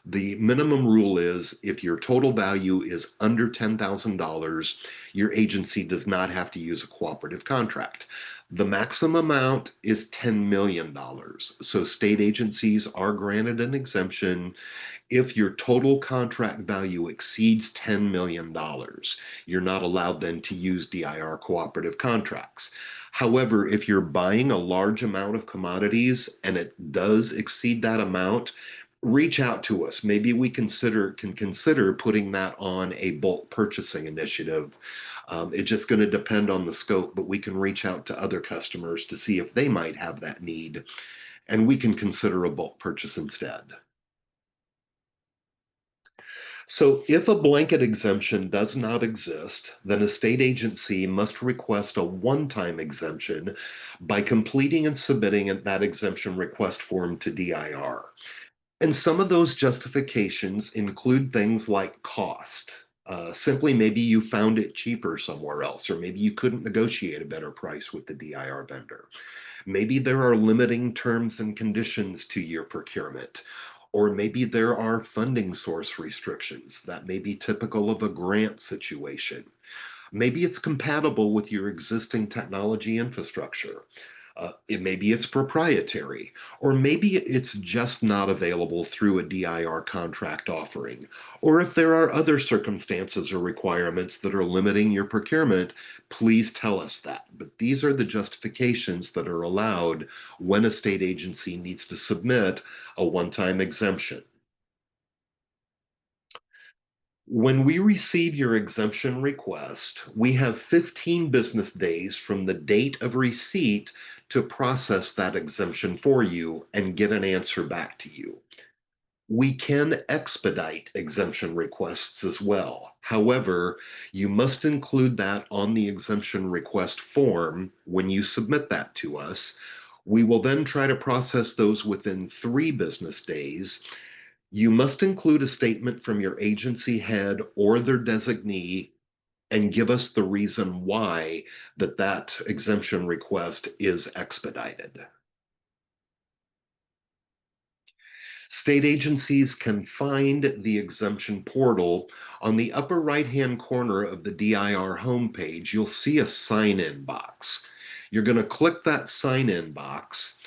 The minimum rule is if your total value is under $10,000, your agency does not have to use a cooperative contract. The maximum amount is $10 million. So state agencies are granted an exemption if your total contract value exceeds $10 million. You're not allowed then to use DIR cooperative contracts. However, if you're buying a large amount of commodities and it does exceed that amount, reach out to us. Maybe we can consider putting that on a bulk purchasing initiative. It's just going to depend on the scope, but we can reach out to other customers to see if they might have that need, and we can consider a bulk purchase instead. So, if a blanket exemption does not exist, then a state agency must request a one time exemption by completing and submitting that exemption request form to DIR. And some of those justifications include things like cost. Simply, maybe you found it cheaper somewhere else, or maybe you couldn't negotiate a better price with the DIR vendor. Maybe there are limiting terms and conditions to your procurement, or maybe there are funding source restrictions that may be typical of a grant situation. Maybe it's compatible with your existing technology infrastructure. Maybe it's proprietary, or maybe it's just not available through a DIR contract offering. Or if there are other circumstances or requirements that are limiting your procurement, please tell us that. But these are the justifications that are allowed when a state agency needs to submit a one time exemption. When we receive your exemption request, we have 15 business days from the date of receipt to process that exemption for you and get an answer back to you. We can expedite exemption requests as well. However, you must include that on the exemption request form when you submit that to us. We will then try to process those within 3 business days. You must include a statement from your agency head or their designee and give us the reason why that exemption request is expedited. State agencies can find the exemption portal on the upper right-hand corner of the DIR homepage. You'll see a sign-in box. You're going to click that sign-in box,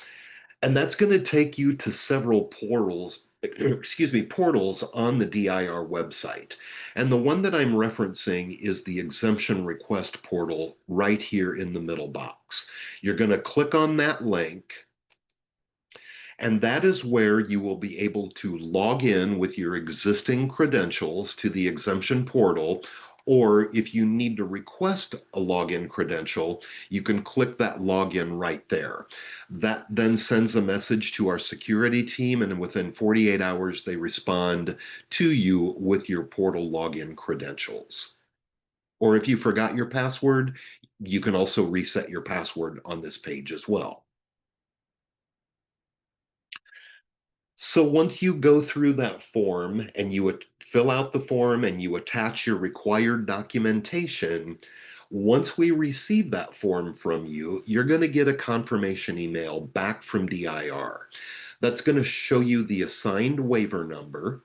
and that's going to take you to several portals on the DIR website. And the one that I'm referencing is the exemption request portal right here in the middle box. You're going to click on that link, and that is where you will be able to log in with your existing credentials to the exemption portal. Or if you need to request a login credential, you can click that login right there. That then sends a message to our security team, and within 48 hours, they respond to you with your portal login credentials. Or if you forgot your password, you can also reset your password on this page as well. So once you go through that form and you fill out the form and you attach your required documentation, once we receive that form from you, you're going to get a confirmation email back from DIR. That's going to show you the assigned waiver number,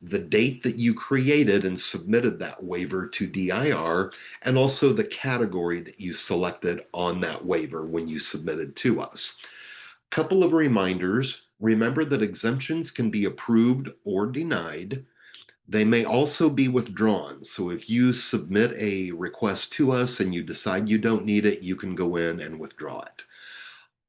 the date that you created and submitted that waiver to DIR, and also the category that you selected on that waiver when you submitted to us. Couple of reminders. Remember that exemptions can be approved or denied. They may also be withdrawn. So if you submit a request to us and you decide you don't need it, you can go in and withdraw it.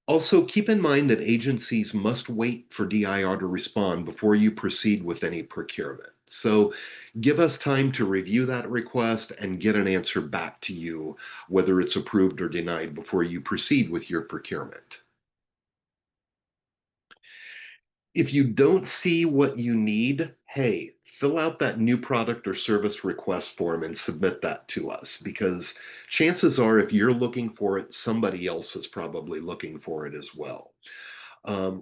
Also, keep in mind that agencies must wait for DIR to respond before you proceed with any procurement. So give us time to review that request and get an answer back to you, whether it's approved or denied, before you proceed with your procurement. If you don't see what you need, hey, fill out that new product or service request form and submit that to us, because chances are if you're looking for it, somebody else is probably looking for it as well.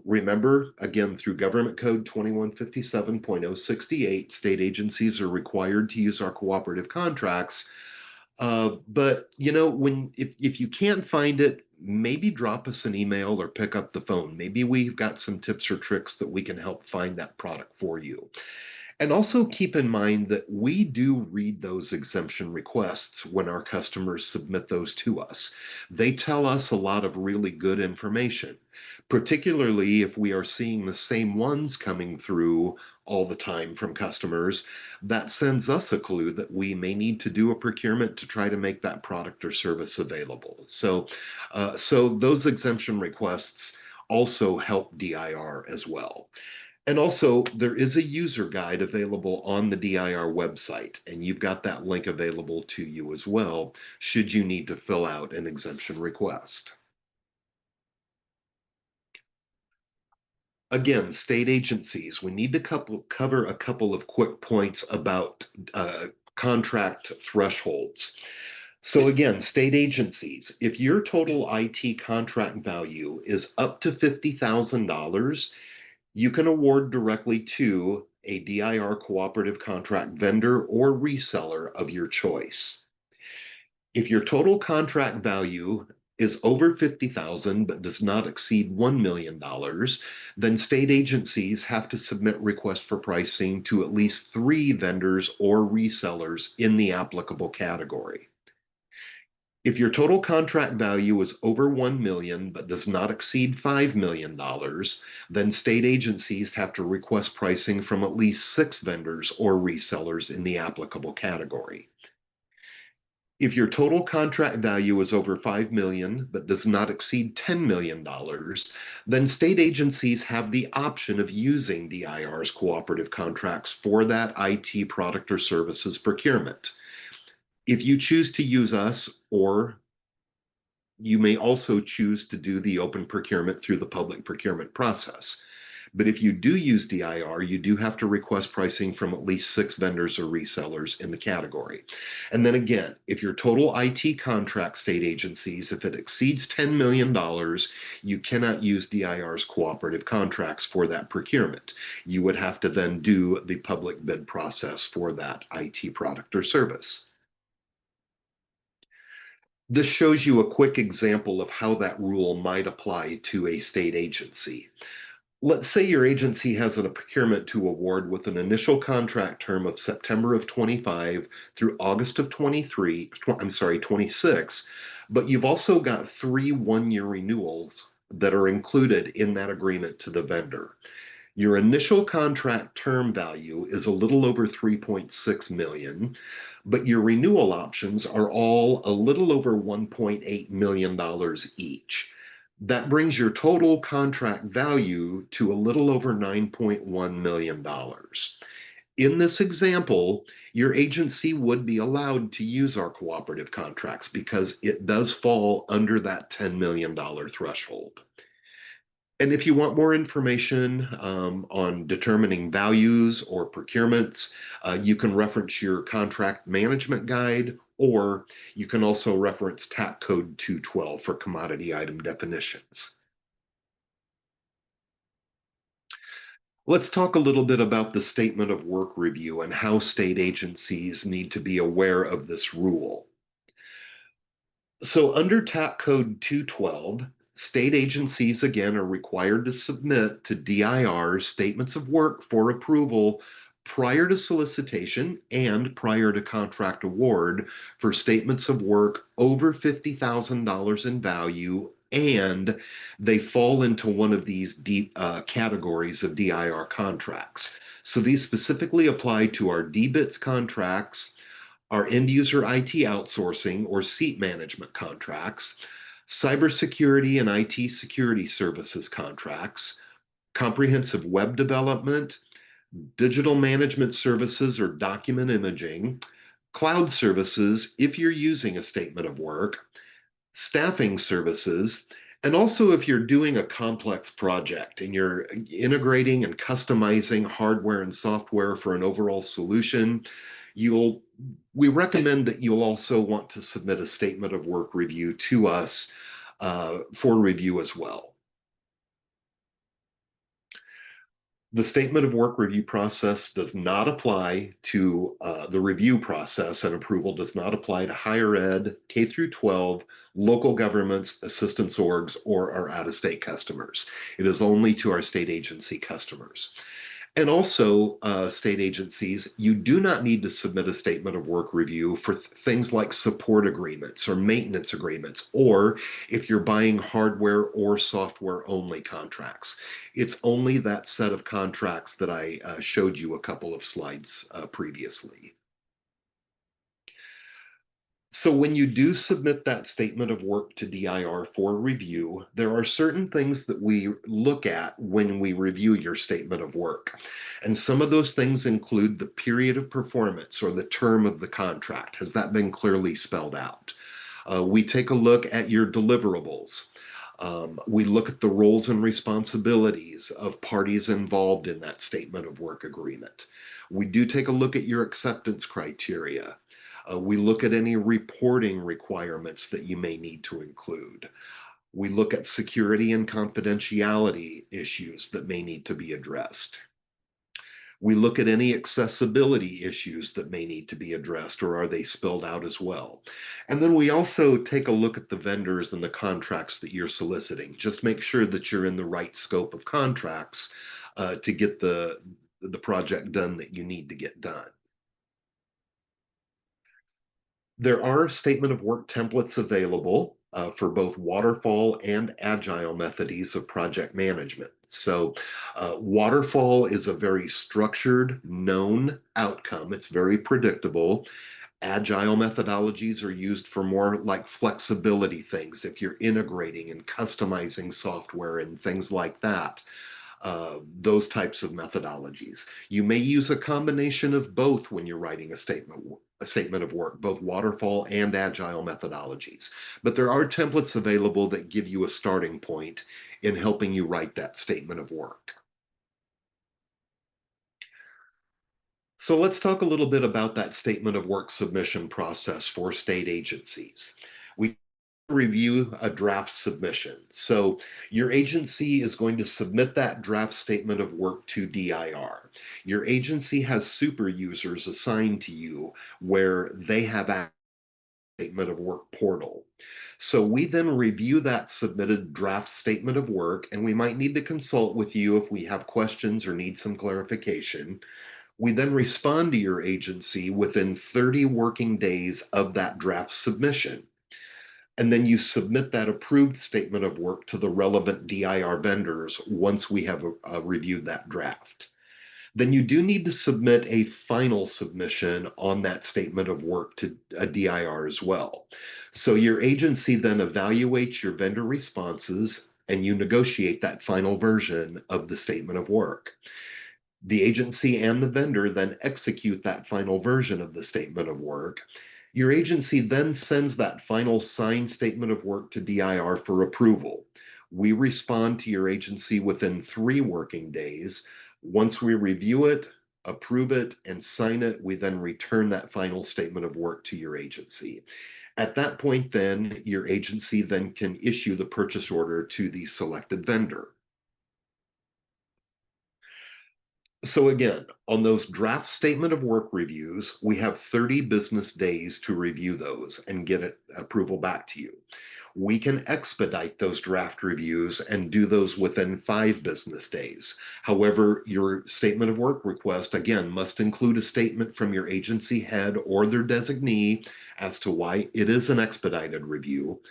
Remember, again, through Government Code 2157.068, state agencies are required to use our cooperative contracts. But you know, if you can't find it, maybe drop us an email or pick up the phone. Maybe we've got some tips or tricks that we can help find that product for you. And also keep in mind that we do read those exemption requests when our customers submit those to us. They tell us a lot of really good information, particularly if we are seeing the same ones coming through all the time from customers. That sends us a clue that we may need to do a procurement to try to make that product or service available. So those exemption requests also help DIR as well. And also, there is a user guide available on the DIR website, and you've got that link available to you as well, should you need to fill out an exemption request. Again, state agencies, we need to cover a couple of quick points about contract thresholds. So again, state agencies, if your total IT contract value is up to $50,000, you can award directly to a DIR cooperative contract vendor or reseller of your choice. If your total contract value is over 50,000 but does not exceed $1 million, then state agencies have to submit requests for pricing to at least 3 vendors or resellers in the applicable category. If your total contract value is over 1 million but does not exceed $5 million, then state agencies have to request pricing from at least 6 vendors or resellers in the applicable category. If your total contract value is over 5 million but does not exceed $10 million, then state agencies have the option of using DIR's cooperative contracts for that IT product or services procurement. If you choose to use us, or you may also choose to do the open procurement through the public procurement process. But if you do use DIR, you do have to request pricing from at least 6 vendors or resellers in the category. And then again, if your total IT contract, state agencies, if it exceeds $10 million, you cannot use DIR's cooperative contracts for that procurement. You would have to then do the public bid process for that IT product or service. This shows you a quick example of how that rule might apply to a state agency. Let's say your agency has a procurement to award with an initial contract term of September of 25 through August of 26, but you've also got 3 one-year renewals that are included in that agreement to the vendor. Your initial contract term value is a little over 3.6 million, but your renewal options are all a little over $1.8 million each. That brings your total contract value to a little over $9.1 million. In this example, your agency would be allowed to use our cooperative contracts because it does fall under that $10 million threshold. And if you want more information on determining values or procurements, you can reference your contract management guide, or you can also reference TAC Code 212 for commodity item definitions. Let's talk a little bit about the statement of work review and how state agencies need to be aware of this rule. So under TAP Code 212, state agencies again are required to submit to DIR statements of work for approval prior to solicitation and prior to contract award for statements of work over $50,000 in value, and they fall into one of these deep categories of DIR contracts. So these specifically apply to our DBITS contracts, our end user IT outsourcing or seat management contracts, cybersecurity and IT security services contracts, comprehensive web development, digital management services or document imaging, cloud services if you're using a statement of work, staffing services, and also if you're doing a complex project and you're integrating and customizing hardware and software for an overall solution, we recommend that you'll also want to submit a statement of work review to us for review as well. The statement of work review process does not apply to the review process, and approval does not apply to higher ed, K through 12, local governments, assistance orgs, or our out-of-state customers. It is only to our state agency customers. And also, state agencies, you do not need to submit a statement of work review for things like support agreements or maintenance agreements, or if you're buying hardware or software only contracts. It's only that set of contracts that I showed you a couple of slides previously. So when you do submit that statement of work to DIR for review, there are certain things that we look at when we review your statement of work. And some of those things include the period of performance or the term of the contract. Has that been clearly spelled out? We take a look at your deliverables. We look at the roles and responsibilities of parties involved in that statement of work agreement. We do take a look at your acceptance criteria. We look at any reporting requirements that you may need to include. We look at security and confidentiality issues that may need to be addressed. We look at any accessibility issues that may need to be addressed, or are they spelled out as well? And then we also take a look at the vendors and the contracts that you're soliciting. Just make sure that you're in the right scope of contracts to get the project done that you need to get done. There are statement of work templates available for both waterfall and agile methods of project management. So, waterfall is a very structured, known outcome. It's very predictable. Agile methodologies are used for more like flexibility things if you're integrating and customizing software and things like that. Those types of methodologies. You may use a combination of both when you're writing a statement of work, both waterfall and agile methodologies. But there are templates available that give you a starting point in helping you write that statement of work. So let's talk a little bit about that statement of work submission process for state agencies. We review a draft submission. So your agency is going to submit that draft statement of work to DIR. Your agency has super users assigned to you where they have a statement of work portal. So we then review that submitted draft statement of work, and we might need to consult with you if we have questions or need some clarification. We then respond to your agency within 30 working days of that draft submission. And then you submit that approved statement of work to the relevant DIR vendors once we have reviewed that draft. Then you do need to submit a final submission on that statement of work to a DIR as well. So your agency then evaluates your vendor responses and you negotiate that final version of the statement of work. The agency and the vendor then execute that final version of the statement of work. Your agency then sends that final signed statement of work to DIR for approval. We respond to your agency within 3 working days. Once we review it, approve it, and sign it, we then return that final statement of work to your agency. At that point, then, your agency then can issue the purchase order to the selected vendor. So again, on those draft statement of work reviews, we have 30 business days to review those and get it approval back to you. We can expedite those draft reviews and do those within 5 business days. However, your statement of work request, again, must include a statement from your agency head or their designee as to why it is an expedited review.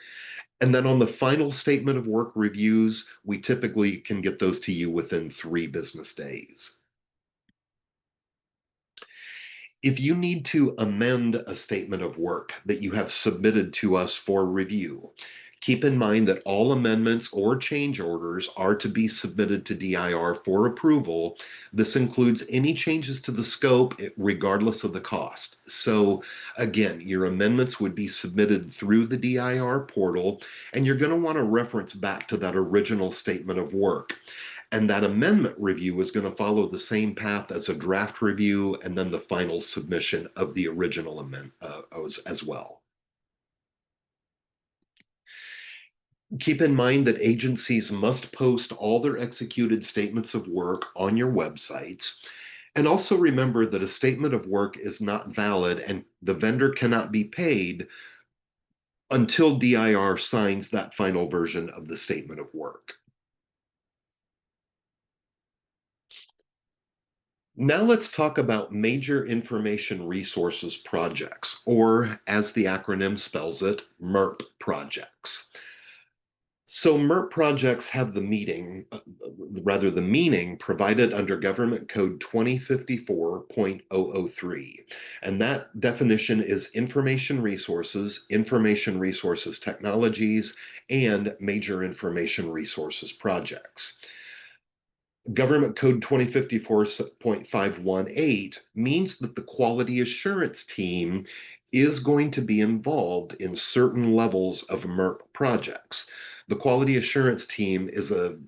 And then on the final statement of work reviews, we typically can get those to you within 3 business days. If you need to amend a statement of work that you have submitted to us for review, keep in mind that all amendments or change orders are to be submitted to DIR for approval. This includes any changes to the scope, regardless of the cost. So again, your amendments would be submitted through the DIR portal, and you're going to want to reference back to that original statement of work. And that amendment review is going to follow the same path as a draft review and then the final submission of the original amendment as well. Keep in mind that agencies must post all their executed statements of work on your websites. And also remember that a statement of work is not valid and the vendor cannot be paid until DIR signs that final version of the statement of work. Now let's talk about major information resources projects, or as the acronym spells it, MERP projects. So MERP projects have the meaning provided under Government Code 2054.003. And that definition is information resources technologies, and major information resources projects. Government Code 2054.518 means that the quality assurance team is going to be involved in certain levels of MERP projects. The quality assurance team is a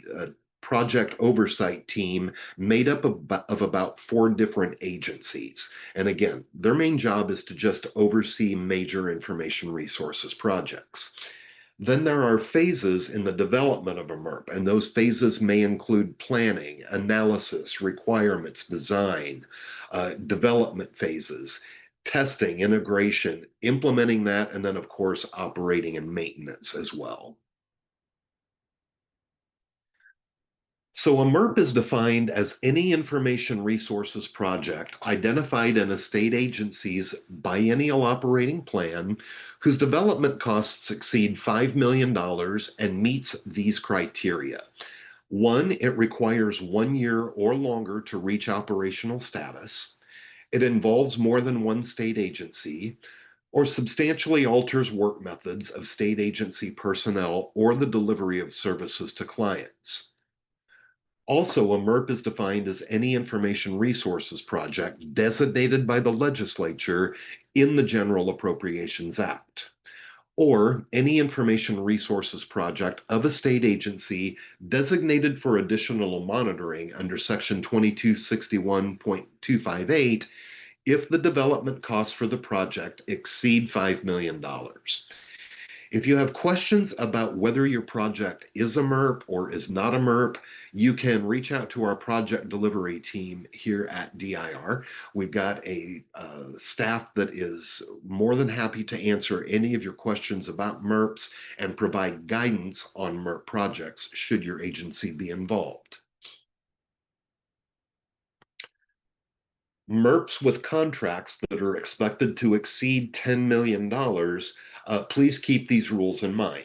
project oversight team made up of about 4 different agencies. And again, their main job is to just oversee major information resources projects. Then there are phases in the development of a MERP, and those phases may include planning, analysis, requirements, design, development phases, testing, integration, implementing that, and then, of course, operating and maintenance as well. So a MERP is defined as any information resources project identified in a state agency's biennial operating plan whose development costs exceed $5 million and meets these criteria. One, it requires 1 year or longer to reach operational status. It involves more than one state agency or substantially alters work methods of state agency personnel or the delivery of services to clients. Also, a MERP is defined as any information resources project designated by the legislature in the General Appropriations Act, or any information resources project of a state agency designated for additional monitoring under Section 2261.258 if the development costs for the project exceed $5 million. If you have questions about whether your project is a MERP or is not a MERP, you can reach out to our project delivery team here at DIR. We've got a staff that is more than happy to answer any of your questions about MERPs and provide guidance on MERP projects should your agency be involved. MERPs with contracts that are expected to exceed $10 million, please keep these rules in mind.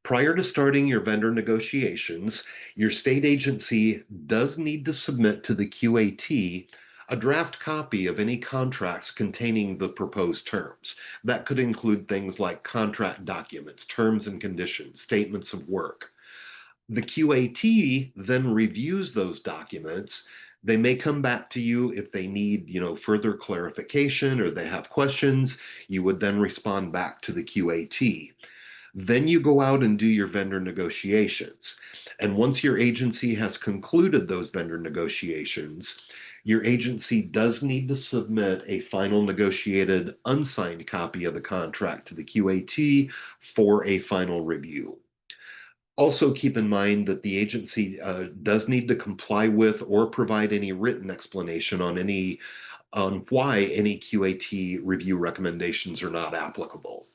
Prior to starting your vendor negotiations, your state agency does need to submit to the QAT a draft copy of any contracts containing the proposed terms. That could include things like contract documents, terms and conditions, statements of work. The QAT then reviews those documents. They may come back to you if they need, further clarification or they have questions. You would then respond back to the QAT. Then you go out and do your vendor negotiations. And once your agency has concluded those vendor negotiations, your agency does need to submit a final negotiated unsigned copy of the contract to the QAT for a final review. Also, keep in mind that the agency does need to comply with or provide any written explanation on why any QAT review recommendations are not applicable.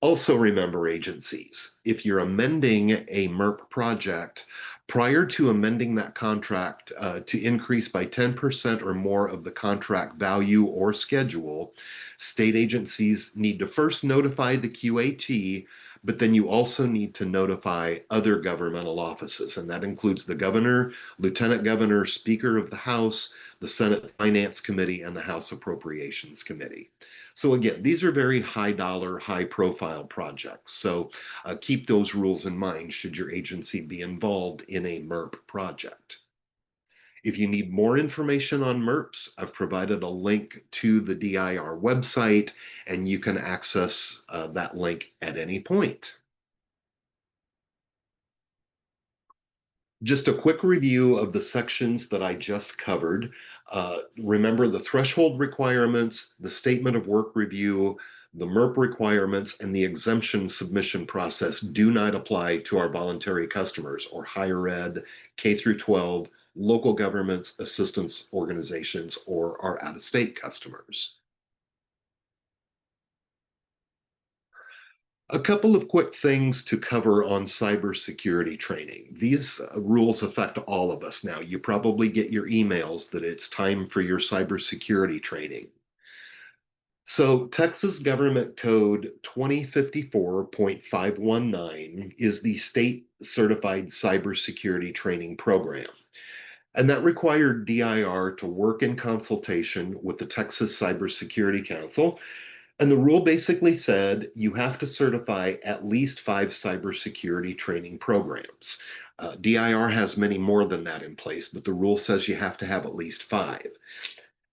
Also remember, agencies, if you're amending a MERP project, prior to amending that contract to increase by 10% or more of the contract value or schedule, state agencies need to first notify the QAT, but then you also need to notify other governmental offices, and that includes the governor, lieutenant governor, speaker of the House, the Senate Finance Committee, and the House Appropriations Committee. So again, these are very high dollar, high profile projects. So keep those rules in mind should your agency be involved in a MERP project. If you need more information on MERPs, I've provided a link to the DIR website, and you can access that link at any point. Just a quick review of the sections that I just covered. Remember the threshold requirements, the statement of work review, The MERP requirements and the exemption submission process do not apply to our voluntary customers or higher ed, K through 12, local governments, assistance organizations, or our out-of-state customers. A couple of quick things to cover on cybersecurity training. These rules affect all of us now. You probably get your emails that it's time for your cybersecurity training. So, Texas Government Code 2054.519 is the state certified cybersecurity training program. And that required DIR to work in consultation with the Texas Cybersecurity Council. And the rule basically said you have to certify at least 5 cybersecurity training programs. DIR has many more than that in place, but the rule says you have to have at least 5.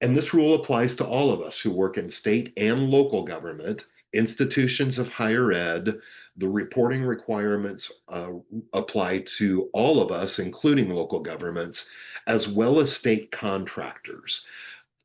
And this rule applies to all of us who work in state and local government, institutions of higher ed. The reporting requirements apply to all of us, including local governments, as well as state contractors.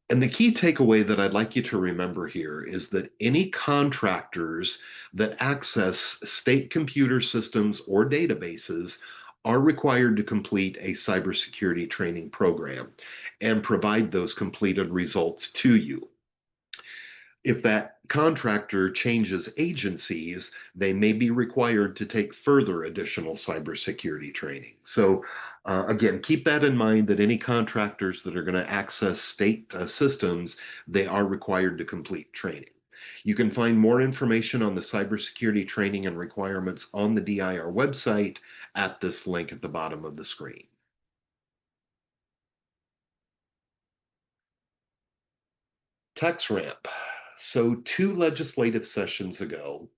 And the key takeaway that I'd like you to remember here is that any contractors that access state computer systems or databases are required to complete a cybersecurity training program and provide those completed results to you. If that contractor changes agencies, they may be required to take further additional cybersecurity training. So, again, keep that in mind that any contractors that are going to access state systems, they are required to complete training. You can find more information on the cybersecurity training and requirements on the DIR website at this link at the bottom of the screen. Tax ramp. So, 2 legislative sessions ago,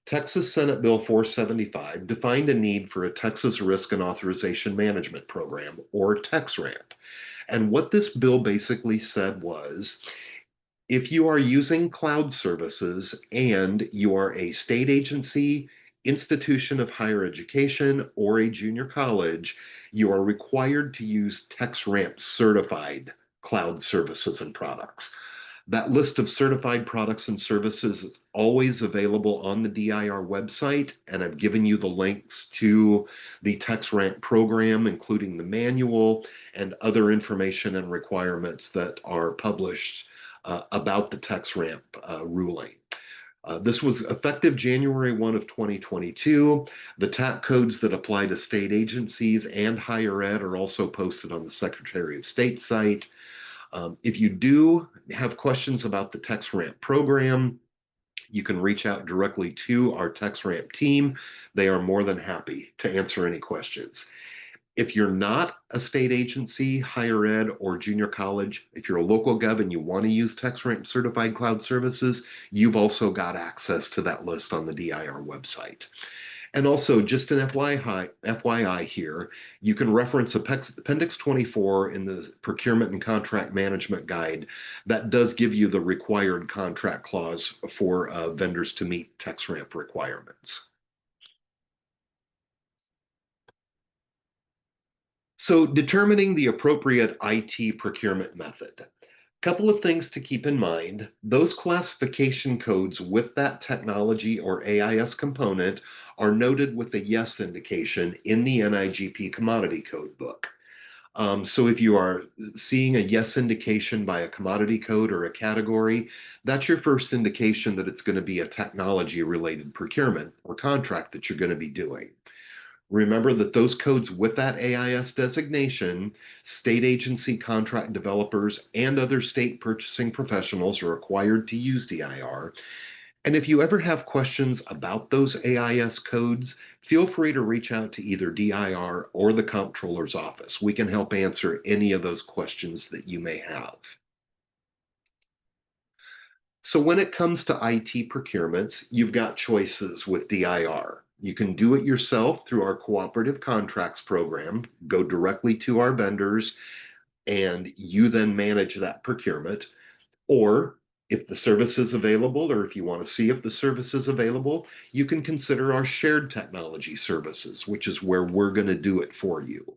Texas Senate Bill 475 defined a need for a Texas Risk and Authorization Management Program, or Tax ramp. And what this bill basically said was if you are using cloud services and you are a state agency, institution of higher education, or a junior college, you are required to use TexRAMP certified cloud services and products. That list of certified products and services is always available on the DIR website, and I've given you the links to the TexRAMP program, including the manual and other information and requirements that are published about the TexRAMP ruling. This was effective January 1 of 2022. The TAC codes that apply to state agencies and higher ed are also posted on the Secretary of State site. If you do have questions about the TexRAMP program, you can reach out directly to our TexRAMP team. They are more than happy to answer any questions. If you're not a state agency, higher ed, or junior college, if you're a local gov and you want to use TexRAMP certified cloud services, you've also got access to that list on the DIR website. And also, just an FYI here, you can reference Appendix 24 in the Procurement and Contract Management Guide. That does give you the required contract clause for vendors to meet TexRAMP requirements. So, determining the appropriate IT procurement method. Couple of things to keep in mind. Those classification codes with that technology or AIS component are noted with a yes indication in the NIGP commodity code book. So if you are seeing a yes indication by a commodity code or a category, that's your first indication that it's going to be a technology related procurement or contract that you're going to be doing. Remember that those codes with that AIS designation, state agency contract developers and other state purchasing professionals are required to use DIR. And if you ever have questions about those AIS codes, feel free to reach out to either DIR or the Comptroller's office. We can help answer any of those questions that you may have. So when it comes to IT procurements, you've got choices with DIR. You can do it yourself through our cooperative contracts program, go directly to our vendors, and you then manage that procurement. Or if the service is available, or if you want to see if the service is available, you can consider our shared technology services, which is where we're going to do it for you.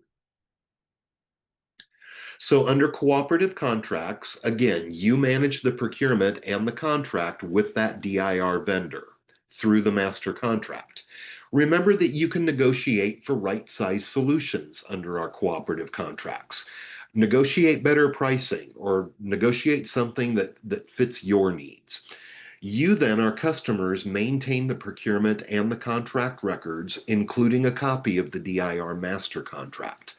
So, under cooperative contracts, again, you manage the procurement and the contract with that DIR vendor through the master contract. Remember that you can negotiate for right size solutions under our cooperative contracts. Negotiate better pricing or negotiate something that fits your needs. You then, our customers, maintain the procurement and the contract records, including a copy of the DIR master contract.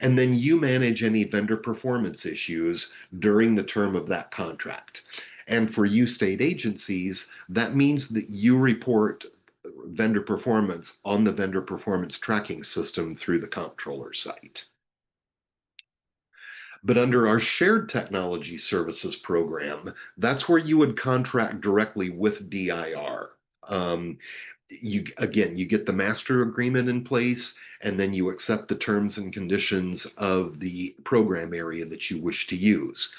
And then you manage any vendor performance issues during the term of that contract. And for you state agencies, that means that you report vendor performance on the vendor performance tracking system through the Comptroller site. But under our shared technology services program, that's where you would contract directly with DIR. Um, you get the master agreement in place, and then you accept the terms and conditions of the program area that you wish to use.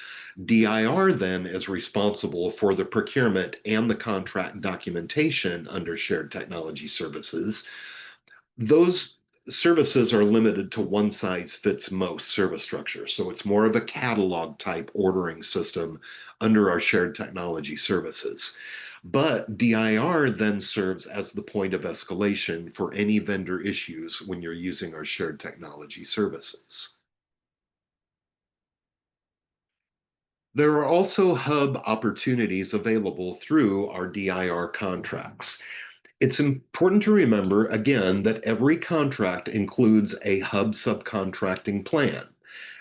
DIR then is responsible for the procurement and the contract documentation under shared technology services. Those services are limited to one size fits most service structure. So it's more of a catalog type ordering system under our shared technology services. But DIR then serves as the point of escalation for any vendor issues when you're using our shared technology services. There are also hub opportunities available through our DIR contracts. It's important to remember, again, that every contract includes a hub subcontracting plan.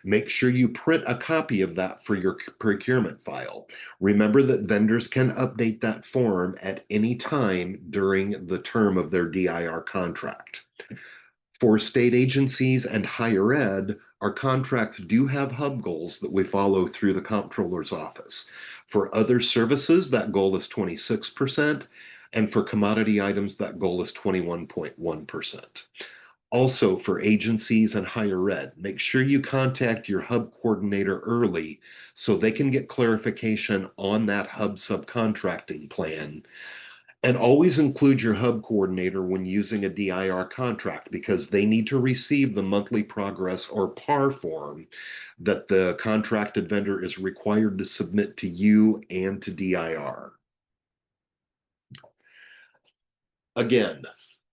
Make sure you print a copy of that for your procurement file. Remember that vendors can update that form at any time during the term of their DIR contract. For state agencies and higher ed, our contracts do have hub goals that we follow through the Comptroller's office. For other services, that goal is 26%, and for commodity items, that goal is 21.1%. Also, for agencies and higher ed, make sure you contact your hub coordinator early so they can get clarification on that hub subcontracting plan. And always include your hub coordinator when using a DIR contract because they need to receive the monthly progress or PAR form that the contracted vendor is required to submit to you and to DIR. Again,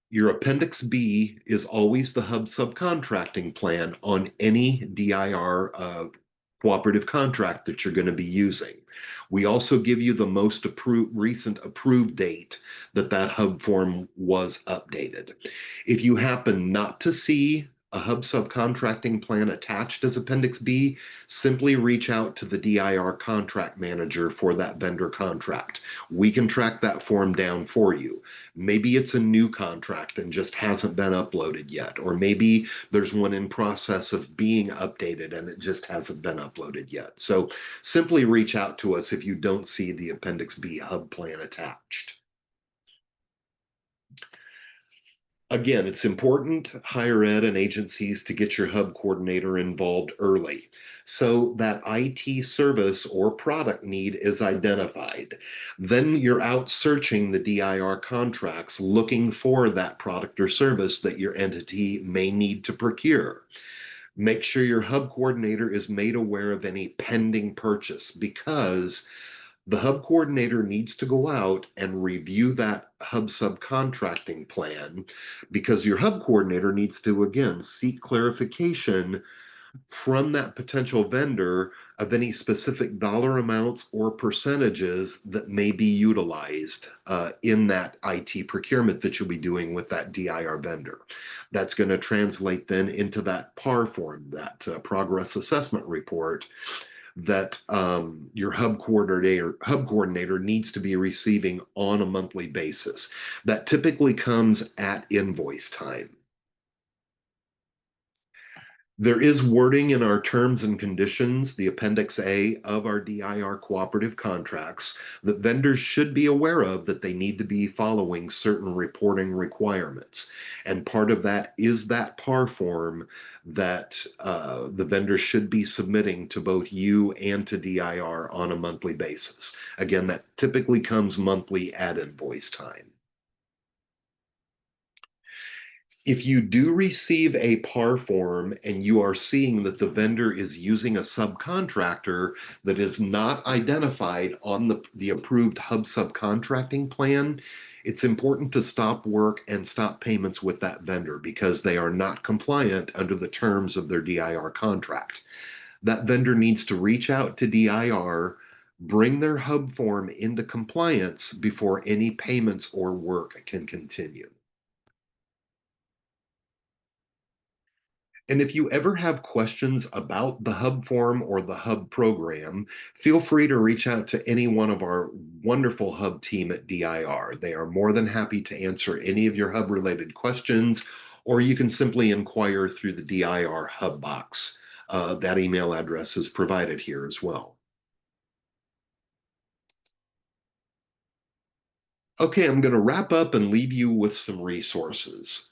your Appendix B is always the hub subcontracting plan on any DIR cooperative contract that you're going to be using. We also give you the most recent approved date that that hub form was updated. If you happen not to see a hub subcontracting plan attached as Appendix B, simply reach out to the DIR contract manager for that vendor contract. We can track that form down for you. Maybe it's a new contract and just hasn't been uploaded yet, or maybe there's one in process of being updated and it just hasn't been uploaded yet. So simply reach out to us if you don't see the Appendix B hub plan attached. Again, it's important, higher ed and agencies, to get your hub coordinator involved early so that IT service or product need is identified. Then you're out searching the DIR contracts looking for that product or service that your entity may need to procure. Make sure your hub coordinator is made aware of any pending purchase because the hub coordinator needs to go out and review that hub subcontracting plan because your hub coordinator needs to, again, seek clarification from that potential vendor of any specific dollar amounts or percentages that may be utilized in that IT procurement that you'll be doing with that DIR vendor. That's going to translate then into that PAR form, that progress assessment report that your hub coordinator needs to be receiving on a monthly basis. That typically comes at invoice time. There is wording in our terms and conditions, the Appendix A of our DIR cooperative contracts, that vendors should be aware of that they need to be following certain reporting requirements. And part of that is that PAR form that the vendor should be submitting to both you and to DIR on a monthly basis. Again, that typically comes monthly at invoice time. If you do receive a PAR form and you are seeing that the vendor is using a subcontractor that is not identified on the approved hub subcontracting plan, it's important to stop work and stop payments with that vendor because they are not compliant under the terms of their DIR contract. That vendor needs to reach out to DIR, bring their hub form into compliance before any payments or work can continue. And if you ever have questions about the Hub form or the Hub program, feel free to reach out to any one of our wonderful Hub team at DIR. They are more than happy to answer any of your Hub related questions, or you can simply inquire through the DIR Hub box. That email address is provided here as well. Okay, I'm going to wrap up and leave you with some resources.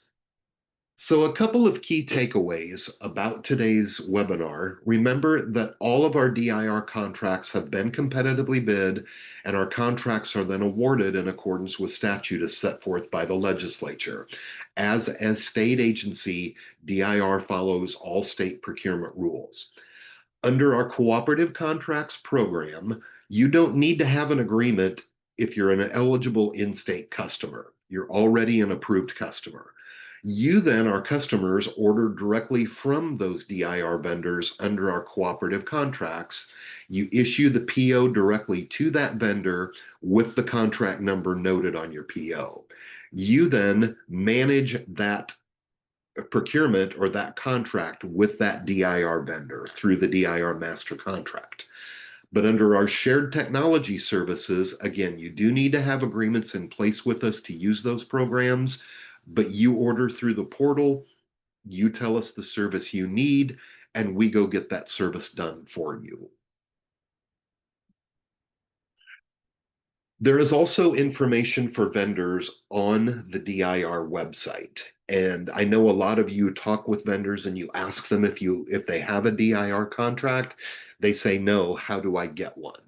So, a couple of key takeaways about today's webinar. Remember that all of our DIR contracts have been competitively bid, and our contracts are then awarded in accordance with statute as set forth by the legislature. As a state agency, DIR follows all state procurement rules. Under our cooperative contracts program, you don't need to have an agreement if you're an eligible in-state customer. You're already an approved customer. You then, our customers, order directly from those DIR vendors under our cooperative contracts. You issue the PO directly to that vendor with the contract number noted on your PO. You then manage that procurement or that contract with that DIR vendor through the DIR master contract. But under our shared technology services, again, you do need to have agreements in place with us to use those programs, but you order through the portal, you tell us the service you need, and we go get that service done for you. There is also information for vendors on the DIR website. And I know a lot of you talk with vendors and you ask them if they have a DIR contract. They say no, how do I get one?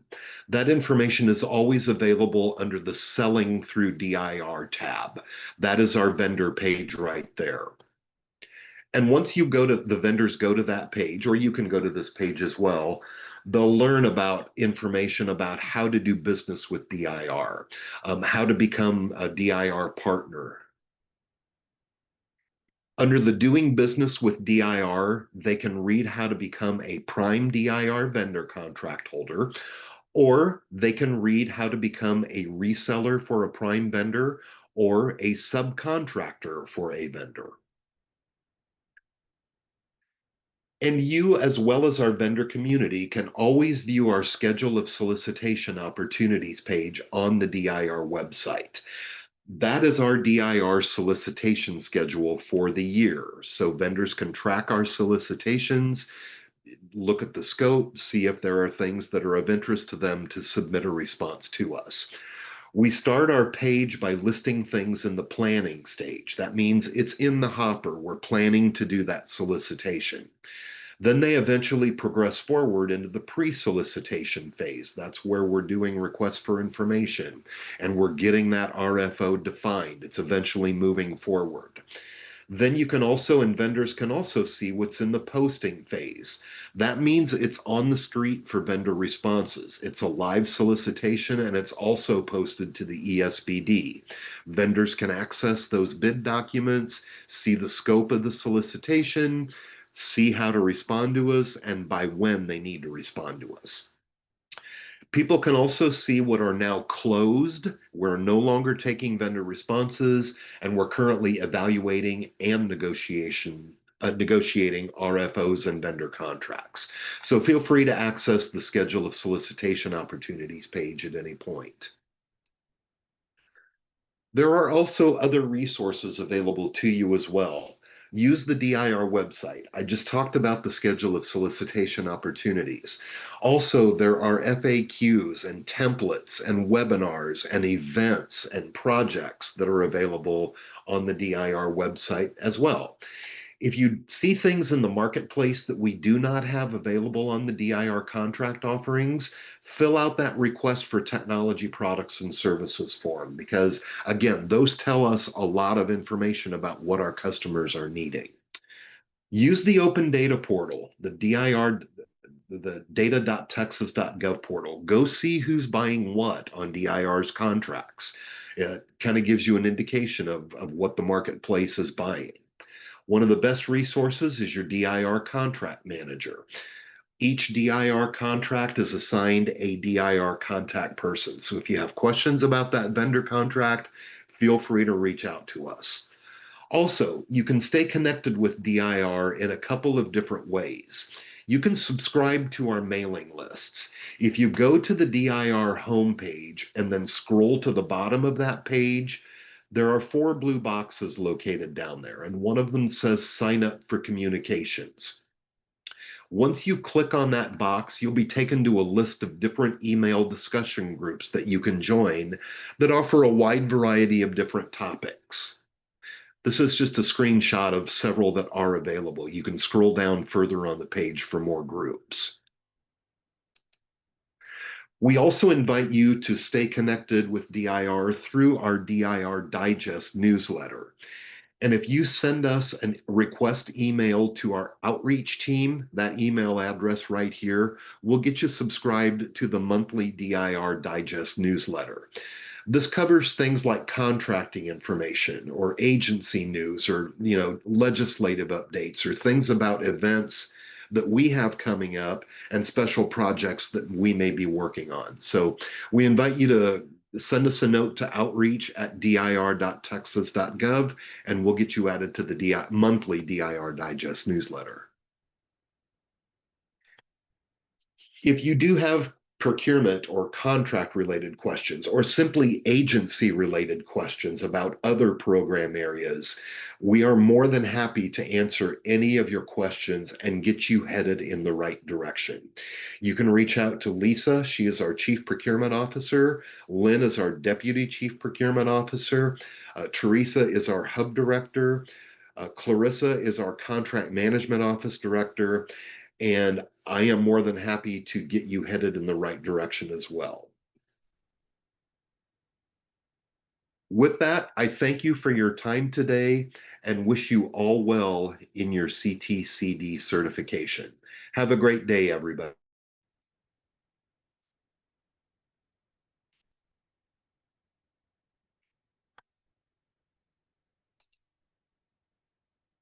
That information is always available under the Selling Through DIR tab. That is our vendor page right there. And once you go to the vendors go to that page, or you can go to this page as well, they'll learn about information about how to do business with DIR, how to become a DIR partner. Under the Doing Business with DIR, they can read how to become a prime DIR vendor contract holder, or they can read how to become a reseller for a prime vendor or a subcontractor for a vendor. And you, as well as our vendor community, can always view our schedule of solicitation opportunities page on the DIR website. That is our DIR solicitation schedule for the year. So vendors can track our solicitations, look at the scope, see if there are things that are of interest to them to submit a response to us. We start our page by listing things in the planning stage. That means it's in the hopper. We're planning to do that solicitation. Then they eventually progress forward into the pre-solicitation phase. That's where we're doing requests for information and we're getting that RFO defined. It's eventually moving forward. Then you can also, and vendors can also see what's in the posting phase. That means it's on the street for vendor responses. It's a live solicitation and it's also posted to the ESBD. Vendors can access those bid documents, see the scope of the solicitation, see how to respond to us, and by when they need to respond to us. People can also see what are now closed. We're no longer taking vendor responses, and we're currently evaluating and negotiating RFOs and vendor contracts. So feel free to access the schedule of solicitation opportunities page at any point. There are also other resources available to you as well. Use the DIR website. I just talked about the schedule of solicitation opportunities. Also, there are FAQs and templates and webinars and events and projects that are available on the DIR website as well. If you see things in the marketplace that we do not have available on the DIR contract offerings, fill out that request for technology products and services form because, again, those tell us a lot of information about what our customers are needing. Use the open data portal, the DIR, the data.texas.gov portal. Go see who's buying what on DIR's contracts. It kind of gives you an indication of what the marketplace is buying. One of the best resources is your DIR contract manager. Each DIR contract is assigned a DIR contact person. So if you have questions about that vendor contract, feel free to reach out to us. Also, you can stay connected with DIR in a couple of different ways. You can subscribe to our mailing lists. If you go to the DIR homepage and then scroll to the bottom of that page, there are 4 blue boxes located down there, and one of them says sign up for communications. Once you click on that box, you'll be taken to a list of different email discussion groups that you can join that offer a wide variety of different topics. This is just a screenshot of several that are available. You can scroll down further on the page for more groups. We also invite you to stay connected with DIR through our DIR Digest newsletter. And if you send us a request email to our outreach team, that email address right here, we'll get you subscribed to the monthly DIR Digest newsletter. This covers things like contracting information or agency news or legislative updates or things about events that we have coming up and special projects that we may be working on. So we invite you to send us a note to outreach@dir.texas.gov and we'll get you added to the monthly DIR Digest newsletter. If you do have procurement or contract related questions, or simply agency related questions about other program areas, we are more than happy to answer any of your questions and get you headed in the right direction. You can reach out to Lisa. She is our Chief Procurement Officer. Lynn is our Deputy Chief Procurement Officer. Teresa is our Hub Director. Clarissa is our Contract Management Office Director. And I am more than happy to get you headed in the right direction as well. With that, I thank you for your time today and wish you all well in your CTCD certification. Have a great day, everybody.